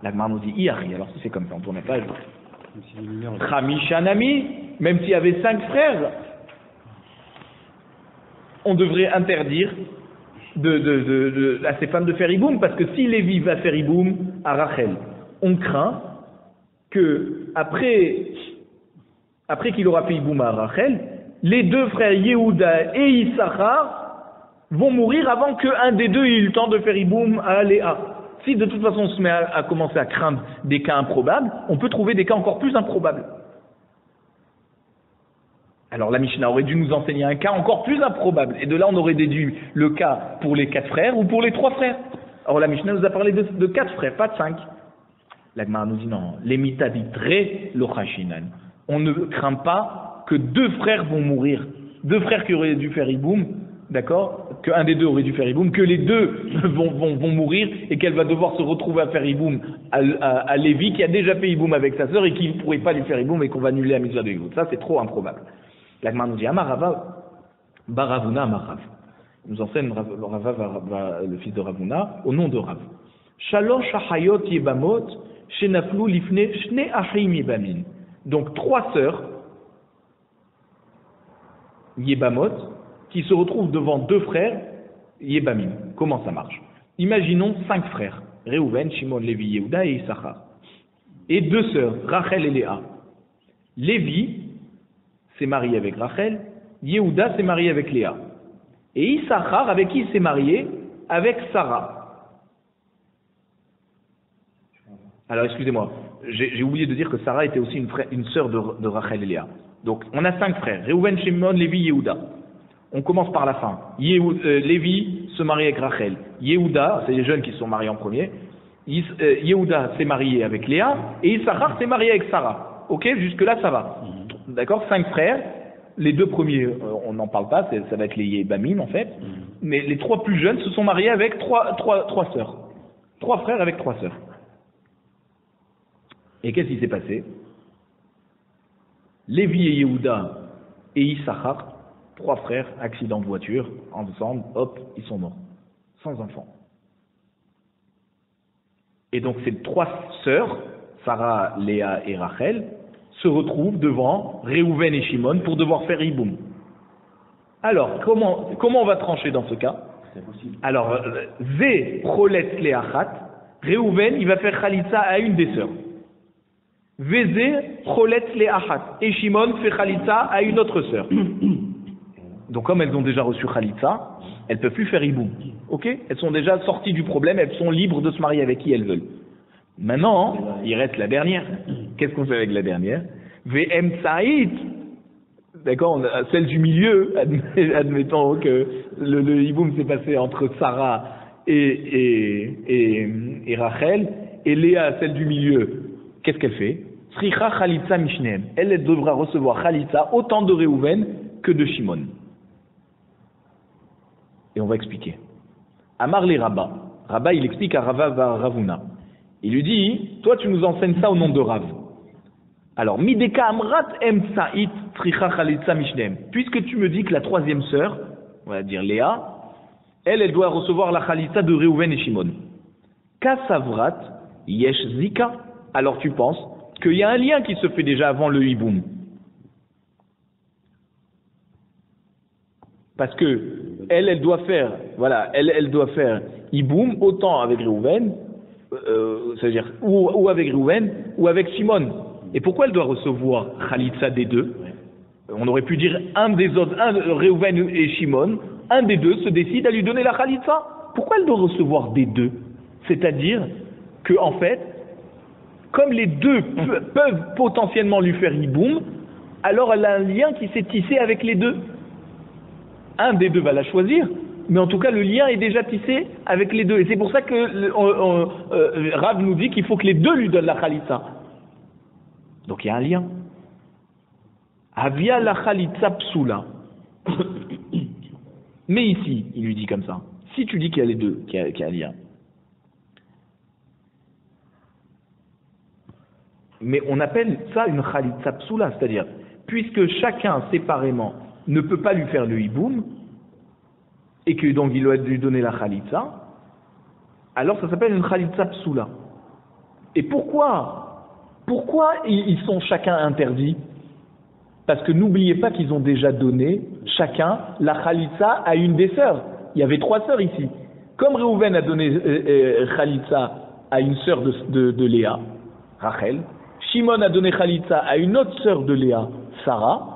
La Gemara nous dit Iari, alors si c'est comme ça, on tourne pas. Khamishanami, même s'il y avait 5 frères, on devrait interdire à ces femmes de faire hiboum, parce que si Lévi va faire hiboum à Rachel, on craint que après qu'il aura fait hiboum à Rachel, les deux frères Yehuda et Issachar vont mourir avant qu'un des deux ait eu le temps de faire hiboum à Léa. Si de toute façon on se met à commencer à craindre des cas improbables, on peut trouver des cas encore plus improbables. Alors la Mishnah aurait dû nous enseigner un cas encore plus improbable, et de là on aurait déduit le cas pour les 4 frères ou pour les 3 frères. Alors la Mishnah nous a parlé de 4 frères, pas de 5. La Gemara nous dit non, les mitabitre lo chashinan. On ne craint pas que 2 frères vont mourir, 2 frères qui auraient dû faire hiboum, d'accord, qu'un des deux aurait dû faire hiboum, que les deux vont mourir et qu'elle va devoir se retrouver à faire hiboum à Lévi qui a déjà fait hiboum avec sa sœur et qui ne pourrait pas lui faire hiboum et qu'on va annuler la mitzvah de hiboum. Ça c'est trop improbable. La Gemara nous dit Amarava Baravuna Amarav. Nous enseigne le fils de Ravuna au nom de Rav. Shalosh Achayot Yebamot Shenaflu Lifne Shne Achim Yebamin. Donc 3 sœurs Yebamot qui se retrouvent devant 2 frères Yebamim. Comment ça marche? Imaginons 5 frères, Reuven, Shimon, Lévi, Yehuda et Issachar. Et 2 sœurs, Rachel et Léa. Lévi s'est marié avec Rachel, Yehuda s'est marié avec Léa. Et Issachar, avec qui il s'est marié? Avec Sarah. Alors excusez-moi, j'ai oublié de dire que Sarah était aussi une sœur de Rachel et Léa. Donc on a 5 frères, Reuven, Shimon, Lévi, Yehuda. On commence par la fin. Lévi se marie avec Rachel. Yehuda, c'est les jeunes qui se sont mariés en premier. Yehuda s'est marié avec Léa et Issachar s'est marié avec Sarah. Ok, jusque-là ça va. D'accord, 5 frères. Les 2 premiers, on n'en parle pas, ça va être les Yebamim en fait. Mais les 3 plus jeunes se sont mariés avec 3 sœurs. 3 frères avec 3 sœurs. Et qu'est-ce qui s'est passé? Lévi et Yehuda et Issachar, 3 frères, accident de voiture, ensemble, hop, ils sont morts, sans enfants. Et donc ces 3 sœurs, Sarah, Léa et Rachel, se retrouvent devant Reuven et Shimon pour devoir faire hiboum. Alors, comment on va trancher dans ce cas? C'est possible. Alors, Zé Prolet Léachat, Reuven, il va faire Khalitsa à une des sœurs. Vézé Prolet Léachat, et Shimon fait Khalitsa à une autre sœur. Donc comme elles ont déjà reçu Khalitsa, elles ne peuvent plus faire hiboum. Ok? Elles sont déjà sorties du problème, elles sont libres de se marier avec qui elles veulent. Maintenant, il reste la dernière. Qu'est-ce qu'on fait avec la dernière? VM Saïd. D'accord, celle du milieu, admettons que le hiboum s'est passé entre Sarah et Rachel, et Léa, celle du milieu. Qu'est-ce qu'elle fait? Sricha Khalitsa Mishneem. Elle devra recevoir Khalitsa autant de Reuven que de Shimon. Et on va expliquer. Amar les Rabba. Rabba, il explique à Ravuna. Il lui dit, toi tu nous enseignes ça au nom de Rav. Alors, Mideka Amrat Em Sa'it Tricha Khalitsa Mishnem. Puisque tu me dis que la 3e sœur, on va dire Léa, elle doit recevoir la Khalitsa de Reuven et Shimon. Kasavrat Yesh Zika. Alors tu penses qu'il y a un lien qui se fait déjà avant le hiboum. Parce que elle doit faire, voilà, elle doit faire hiboum autant avec Reuven, c'est-à-dire ou avec Reuven ou avec Shimon. Et pourquoi elle doit recevoir Khalitsa des 2? On aurait pu dire un des autres, Reuven et Shimon, un des 2 se décide à lui donner la Khalitsa. Pourquoi elle doit recevoir des 2? C'est-à-dire que en fait, comme les 2 peuvent potentiellement lui faire hiboum, alors elle a un lien qui s'est tissé avec les 2. Un des 2 va la choisir, mais en tout cas le lien est déjà tissé avec les 2. Et c'est pour ça que Rav nous dit qu'il faut que les 2 lui donnent la Khalitsa. Donc il y a un lien. Avia la Khalitsa psula. Mais ici, il lui dit comme ça. Si tu dis qu'il y a les 2, qu'il y a un lien. Mais on appelle ça une Khalitsa psula, c'est-à-dire, puisque chacun séparément ne peut pas lui faire le hiboum, et que donc il doit lui donner la Khalitsa, alors ça s'appelle une Khalitsa psula. Et pourquoi ils sont chacun interdits? Parce que n'oubliez pas qu'ils ont déjà donné chacun la Khalitsa à une des sœurs. Il y avait 3 sœurs ici. Comme Réhouven a donné Khalitsa à une sœur de Léa, Rachel, Shimon a donné Khalitsa à une autre sœur de Léa, Sarah,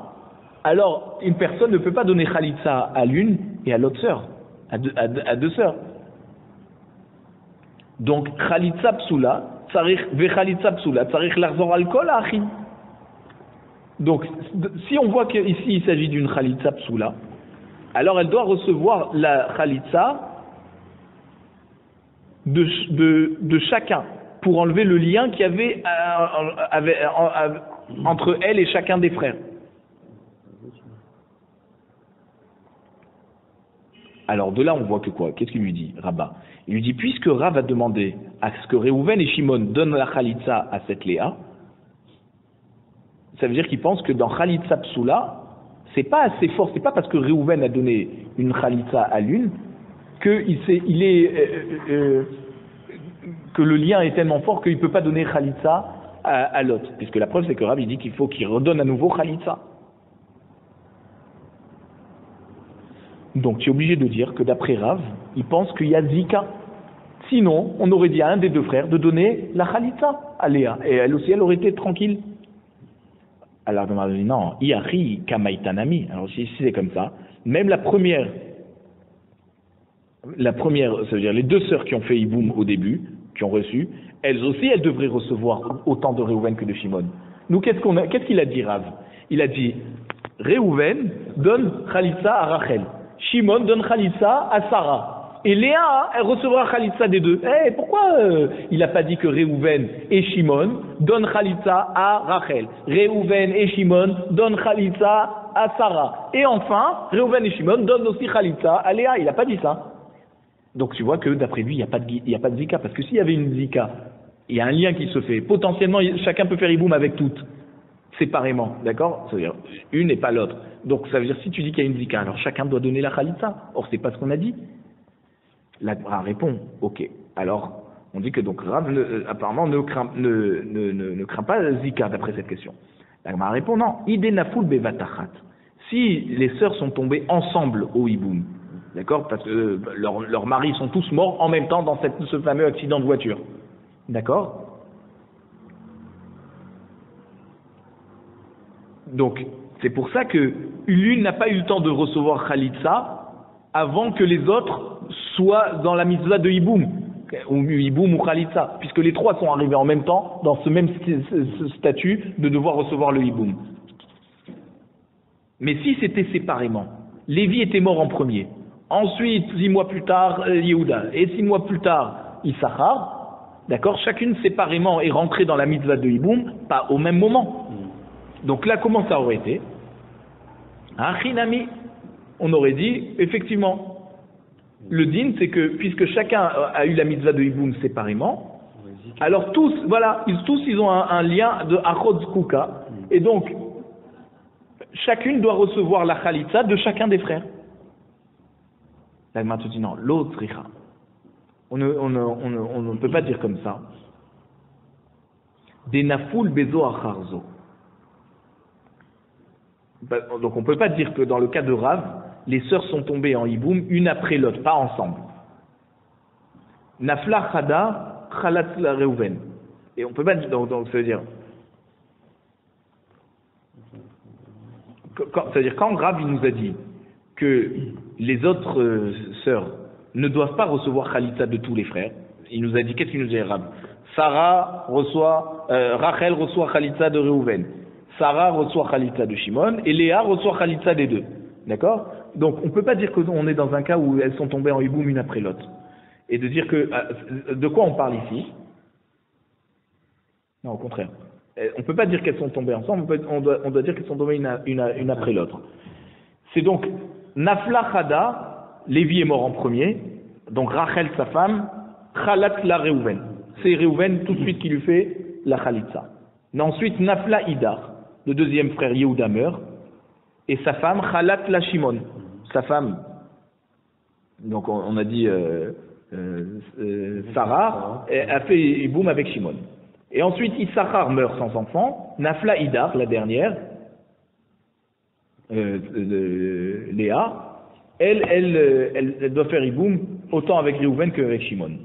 alors une personne ne peut pas donner Khalitsa à l'une et à l'autre sœur, à deux sœurs. Donc Khalitsa Psula, ve Khalitsa Psula, Tsarich Larzor Alkol Achim. Donc si on voit qu'ici il s'agit d'une Khalitsa Psula, alors elle doit recevoir la Khalitsa de chacun, pour enlever le lien qu'il y avait, entre elle et chacun des frères. Alors de là on voit que quoi? Qu'est-ce qu'il lui dit, Rabba? Il lui dit, puisque Rav a demandé à ce que Réhouven et Shimon donnent la Khalitsa à cette Léa, ça veut dire qu'il pense que dans Khalitsa Psula, c'est pas assez fort, c'est pas parce que Réhouven a donné une Khalitsa à l'une que que le lien est tellement fort qu'il ne peut pas donner Khalitsa à l'autre. Puisque la preuve c'est que Rav il dit qu'il faut qu'il redonne à nouveau Khalitsa. Donc tu es obligé de dire que d'après Rav, il pense qu'il y a Zika. Sinon, on aurait dit à un des 2 frères de donner la Khalitsa à Léa. Et elle aussi, elle aurait été tranquille. Alors on m'a dit non, Iari Kamaitanami. Alors si c'est comme ça, même la première, ça veut dire les 2 sœurs qui ont fait Iboum au début, qui ont reçu, elles aussi, elles devraient recevoir autant de Réhouven que de Shimon. Nous, qu'est-ce qu'il a dit Rav? Il a dit, Réhouven donne Khalitsa à Rachel, Shimon donne Khalitsa à Sarah, et Léa, elle recevra Khalitsa des 2. Pourquoi il n'a pas dit que Réhouven et Shimon donnent Khalitsa à Rachel, Réhouven et Shimon donnent Khalitsa à Sarah, et enfin, Réhouven et Shimon donnent aussi Khalitsa à Léa? Il n'a pas dit ça. Donc tu vois que d'après lui, il n'y a pas de zika, parce que s'il y avait une zika, il y a un lien qui se fait. Potentiellement, chacun peut faire iboum avec toutes, séparément, d'accord? C'est-à-dire, une et pas l'autre. Donc ça veut dire, si tu dis qu'il y a une zika, alors chacun doit donner la khalitsa. Or, c'est pas ce qu'on a dit. La Gemara répond, ok. Alors, on dit que donc Rav, apparemment, ne craint pas la zika, d'après cette question. La Gemara répond, non. Ide naful bevatachat. Si les sœurs sont tombées ensemble au hiboum, d'accord, parce que leurs maris sont tous morts en même temps dans ce fameux accident de voiture. D'accord? Donc, c'est pour ça que l'une n'a pas eu le temps de recevoir Khalitsa avant que les autres soient dans la mitzvah de Hiboum, ou Hiboum ou Khalitsa, puisque les 3 sont arrivés en même temps dans ce même statut de devoir recevoir le Hiboum. Mais si c'était séparément, Lévi était mort en premier. Ensuite, 6 mois plus tard, Yehuda. Et 6 mois plus tard, Issachar. D'accord? Chacune séparément est rentrée dans la mitzvah de Hiboum, pas au même moment. Donc là, comment ça aurait été? Achinami. On aurait dit, effectivement, le din, c'est que, puisque chacun a eu la mitzvah de Hiboum séparément, alors tous, voilà, ils ont un lien de Achod Kuka. Et donc, chacune doit recevoir la Khalitsa de chacun des frères. L'Agma te dit non, l'autre richa. On ne peut pas dire comme ça. Des nafoul bezo acharzo. Donc on ne peut pas dire que dans le cas de Rav, les sœurs sont tombées en hiboum une après l'autre, pas ensemble. Nafla chada chalat la Réhouven. Et on ne peut pas dire, donc ça veut dire. C'est-à-dire quand Rav il nous a dit que les autres sœurs ne doivent pas recevoir Khalitsa de tous les frères, il nous a dit, qu'est-ce qu'il nous a dit Rav? Rachel reçoit Khalitsa de Réhouven, Sarah reçoit Khalitsa de Shimon, et Léa reçoit Khalitsa des 2. D'accord? Donc on ne peut pas dire qu'on est dans un cas où elles sont tombées en hiboum une après l'autre. Et de dire que, de quoi on parle ici? Non, au contraire. On ne peut pas dire qu'elles sont tombées ensemble, on doit dire qu'elles sont tombées une après l'autre. C'est donc, Nafla Chada, Lévi est mort en premier, donc Rachel, sa femme, Chalat la Réhouven. C'est Réhouven tout de suite qui lui fait la Khalitsa. Mais ensuite, Nafla Idar, le deuxième frère Yehuda meurt, et sa femme, Chalat la Shimon. Sa femme, donc on a dit Sarah, a fait Iboum avec Shimon. Et ensuite, Issachar meurt sans enfant, Nafla Idar, la dernière, Léa, elle doit faire Iboum autant avec Réhouven qu'avec Shimon.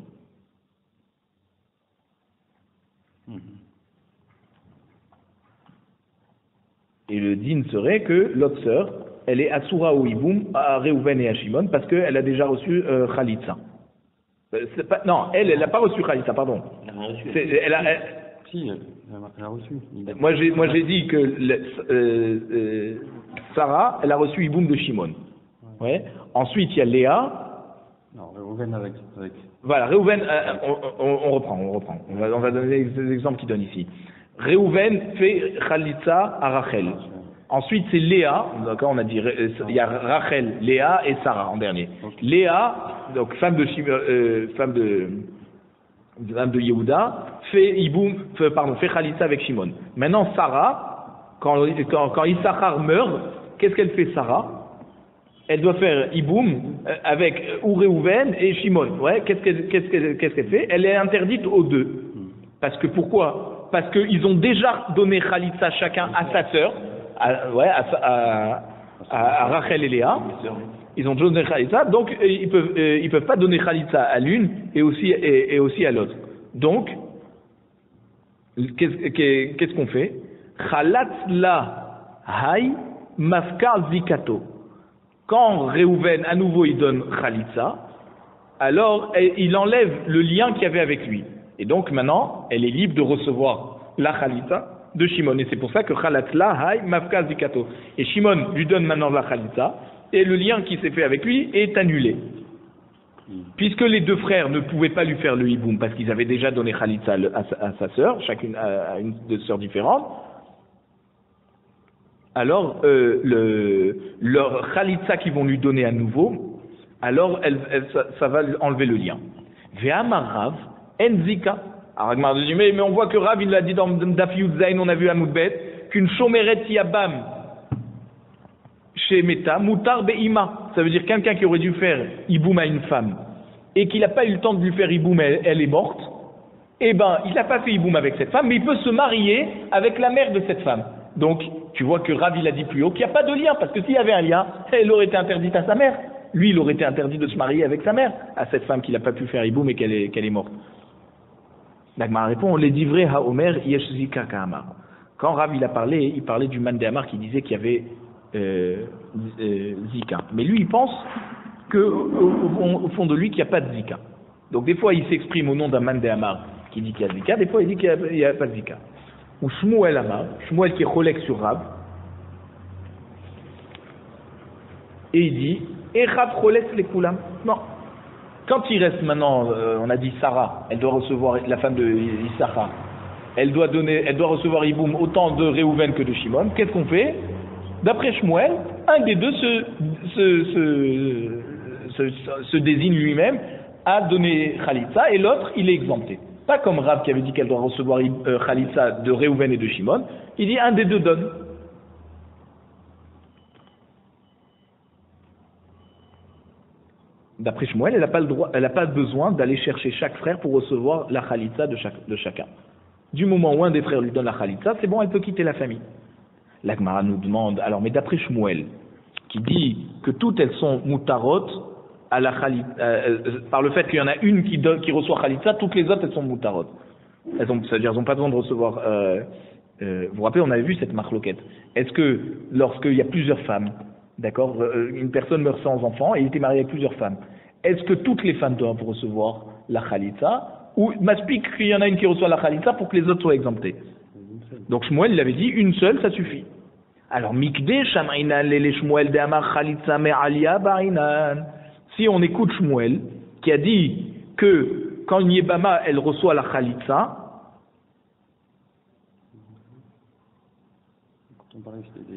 Et le din serait que l'autre sœur, elle est Asura ou Iboum à Réhouven et à Shimon parce qu'elle a déjà reçu Khalitsa. Non, elle n'a pas reçu Khalitsa, pardon. Elle a reçu. Moi j'ai dit que Sarah, elle a reçu Iboum de Shimon. Ouais. Ensuite, il y a Léa. Non, Réhouven avec. Voilà, Réhouven, on reprend. On va donner des exemples qu'il donne ici. Réhouven fait Khalitsa à Rachel. Ensuite, c'est Léa, d'accord, on a dit, il y a Rachel, Léa et Sarah en dernier. Okay. Léa, donc femme de Yehuda, fait Khalitsa avec Shimon. Maintenant, Sarah, quand Issachar meurt, qu'est-ce qu'elle fait, Sarah? Elle doit faire Iboum avec Réhouven et Shimon. Ouais, qu'est-ce qu'elle fait? Elle est interdite aux deux. Parce que pourquoi? Parce qu'ils ont déjà donné Khalitsa chacun à sa sœur, à Rachel et Léa. Ils ont donné Khalitsa, donc ils peuvent pas donner Khalitsa à l'une et aussi à l'autre. Donc, qu'est-ce qu'on fait? Khalat la hay mafka zikato. Quand Réhouven, à nouveau, il donne Khalitsa, alors il enlève le lien qu'il y avait avec lui. Et donc maintenant, elle est libre de recevoir la Khalitsa de Shimon. Et c'est pour ça que Khalat la hay mafka zikato. Et Shimon lui donne maintenant la Khalitsa, et le lien qui s'est fait avec lui est annulé. Puisque les deux frères ne pouvaient pas lui faire le hiboum, parce qu'ils avaient déjà donné Khalitsa à sa sœur, chacune à une de sœurs différentes, alors leur Khalitsa qu'ils vont lui donner à nouveau, alors ça va enlever le lien. Ve'amar Rav, en zika. Alors Agmar dit, mais on voit que Rav, il l'a dit dans Daf Yud Zayin, on a vu à Moudbet, qu'une chomeret yabam chez Meta, mutar be'ima. Ça veut dire quelqu'un qui aurait dû faire hiboum à une femme, et qu'il n'a pas eu le temps de lui faire hiboum, elle est morte, eh ben, il n'a pas fait hiboum avec cette femme, mais il peut se marier avec la mère de cette femme. Donc, tu vois que Rav, il a dit plus haut qu'il n'y a pas de lien, parce que s'il y avait un lien, elle aurait été interdite à sa mère. Lui, il aurait été interdit de se marier avec sa mère, à cette femme qu'il n'a pas pu faire hiboum et qu'elle est morte. L'Agmara répond, les divrei ha-omer yesh zika ka'amar. Quand Rav, il a parlé, il parlait du man de Amar qui disait qu'il y avait zika. Mais lui, il pense qu'au fond de lui, qu'il n'y a pas de zika. Donc, des fois, il s'exprime au nom d'un man de Amar qui dit qu'il y a zika, des fois, il dit qu'il n'y a pas de zika. Ou Shmuel Amar, Shmuel qui est cholek sur Rav, et il dit, Echad choles les koulam. Non. Quand il reste maintenant, on a dit Sarah, elle doit recevoir, la femme de Issachar, elle doit recevoir Iboum autant de Réhouven que de Shimon. Qu'est-ce qu'on fait? D'après Shmuel, un des deux se désigne lui-même à donner Khalitsa et l'autre, il est exempté. Pas comme Rav qui avait dit qu'elle doit recevoir Khalitsa de Réhouven et de Shimon. Il dit un des deux donne. D'après Shmuel, elle n'a pas besoin d'aller chercher chaque frère pour recevoir la Khalitsa de chacun. Du moment où un des frères lui donne la Khalitsa, c'est bon, elle peut quitter la famille. L'Agmara nous demande, alors, mais d'après Shmuel, qui dit que toutes elles sont mutarot à la Khalitsa, par le fait qu'il y en a une qui reçoit Khalitsa, toutes les autres elles sont mutarot. C'est-à-dire elles n'ont pas besoin de recevoir. Vous vous rappelez, on avait vu cette marloquette. Est-ce que lorsqu'il y a plusieurs femmes, d'accord, une personne meurt sans enfant et il était marié avec plusieurs femmes, est-ce que toutes les femmes doivent recevoir la Khalitsa ou m'explique qu'il y en a une qui reçoit la Khalitsa pour que les autres soient exemptés? Donc Shmuel, il avait dit une seule, ça suffit. Alors Mikde Shamainan les Shmuel de Amar Khalitsa Me'alia Bainan. Si on écoute Shmuel, qui a dit que quand une Yébama, elle reçoit la Khalitsa,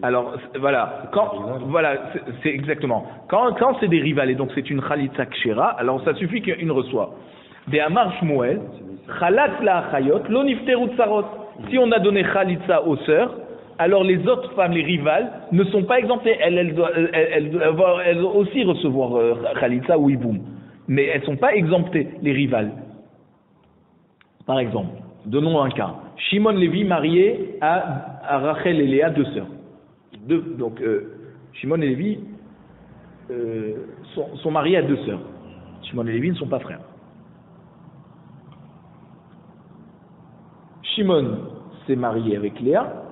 alors voilà, c'est exactement. Quand c'est des rivales et donc c'est une Khalitsa Kshera, alors ça suffit qu'une reçoit. De Amar Shmuel, Khalat la Achayot, lo nifteru tsarot. Si on a donné Khalitsa aux sœurs, alors les autres femmes, les rivales, ne sont pas exemptées. Elles doivent aussi recevoir Khalitsa ou Iboum. Mais elles ne sont pas exemptées, les rivales. Par exemple, donnons un cas. Shimon Lévi marié à Rachel et Léa, deux sœurs. Donc, Shimon et Lévi sont mariés à deux sœurs. Shimon et Lévi ne sont pas frères. Shimon s'est marié avec Léa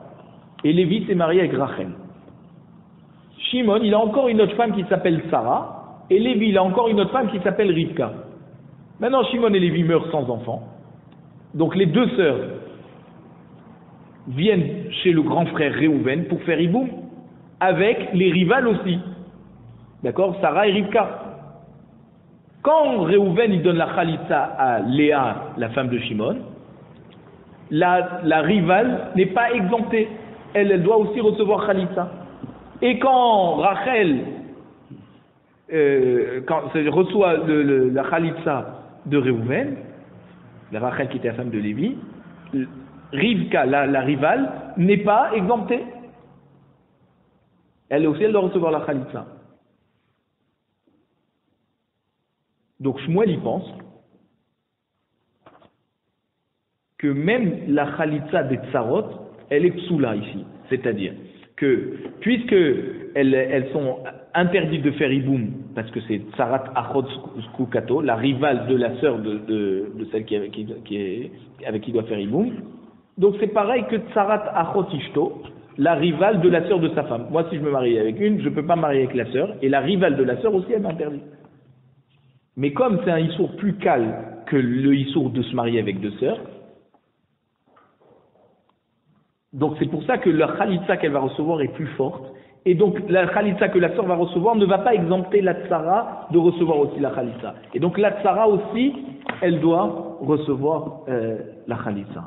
et Lévi s'est marié avec Rachel. Shimon, il a encore une autre femme qui s'appelle Sarah et Lévi, il a encore une autre femme qui s'appelle Rivka. Maintenant, Shimon et Lévi meurent sans enfants. Donc les deux sœurs viennent chez le grand frère Réhouven pour faire hiboum avec les rivales aussi. D'accord, Sarah et Rivka. Quand Réhouven il donne la khalitsa à Léa, la femme de Shimon, la rivale n'est pas exemptée. Elle doit aussi recevoir khalitsa. Et quand Rachel reçoit la khalitsa de Réhouven, la Rachel qui était la femme de Lévi, Rivka, la rivale, n'est pas exemptée. Elle aussi, elle doit recevoir la khalitsa. Donc Shmuel y pense que même la khalitsa des tsarot, elle est psoula ici. C'est-à-dire que, puisque elles sont interdites de faire hiboum, parce que c'est tsarat achot skukato, la rivale de la sœur de celle avec qui doit faire hiboum, donc c'est pareil que tsarat achot ishto, la rivale de la sœur de sa femme. Moi, si je me marie avec une, je ne peux pas me marier avec la sœur, et la rivale de la sœur aussi, elle m'interdit. Mais comme c'est un issour plus calme que le issour de se marier avec deux sœurs, donc c'est pour ça que la khalitsa qu'elle va recevoir est plus forte, et donc la khalitsa que la sœur va recevoir ne va pas exempter la tsara de recevoir aussi la khalitsa. Et donc la tsara aussi, elle doit recevoir la khalitsa.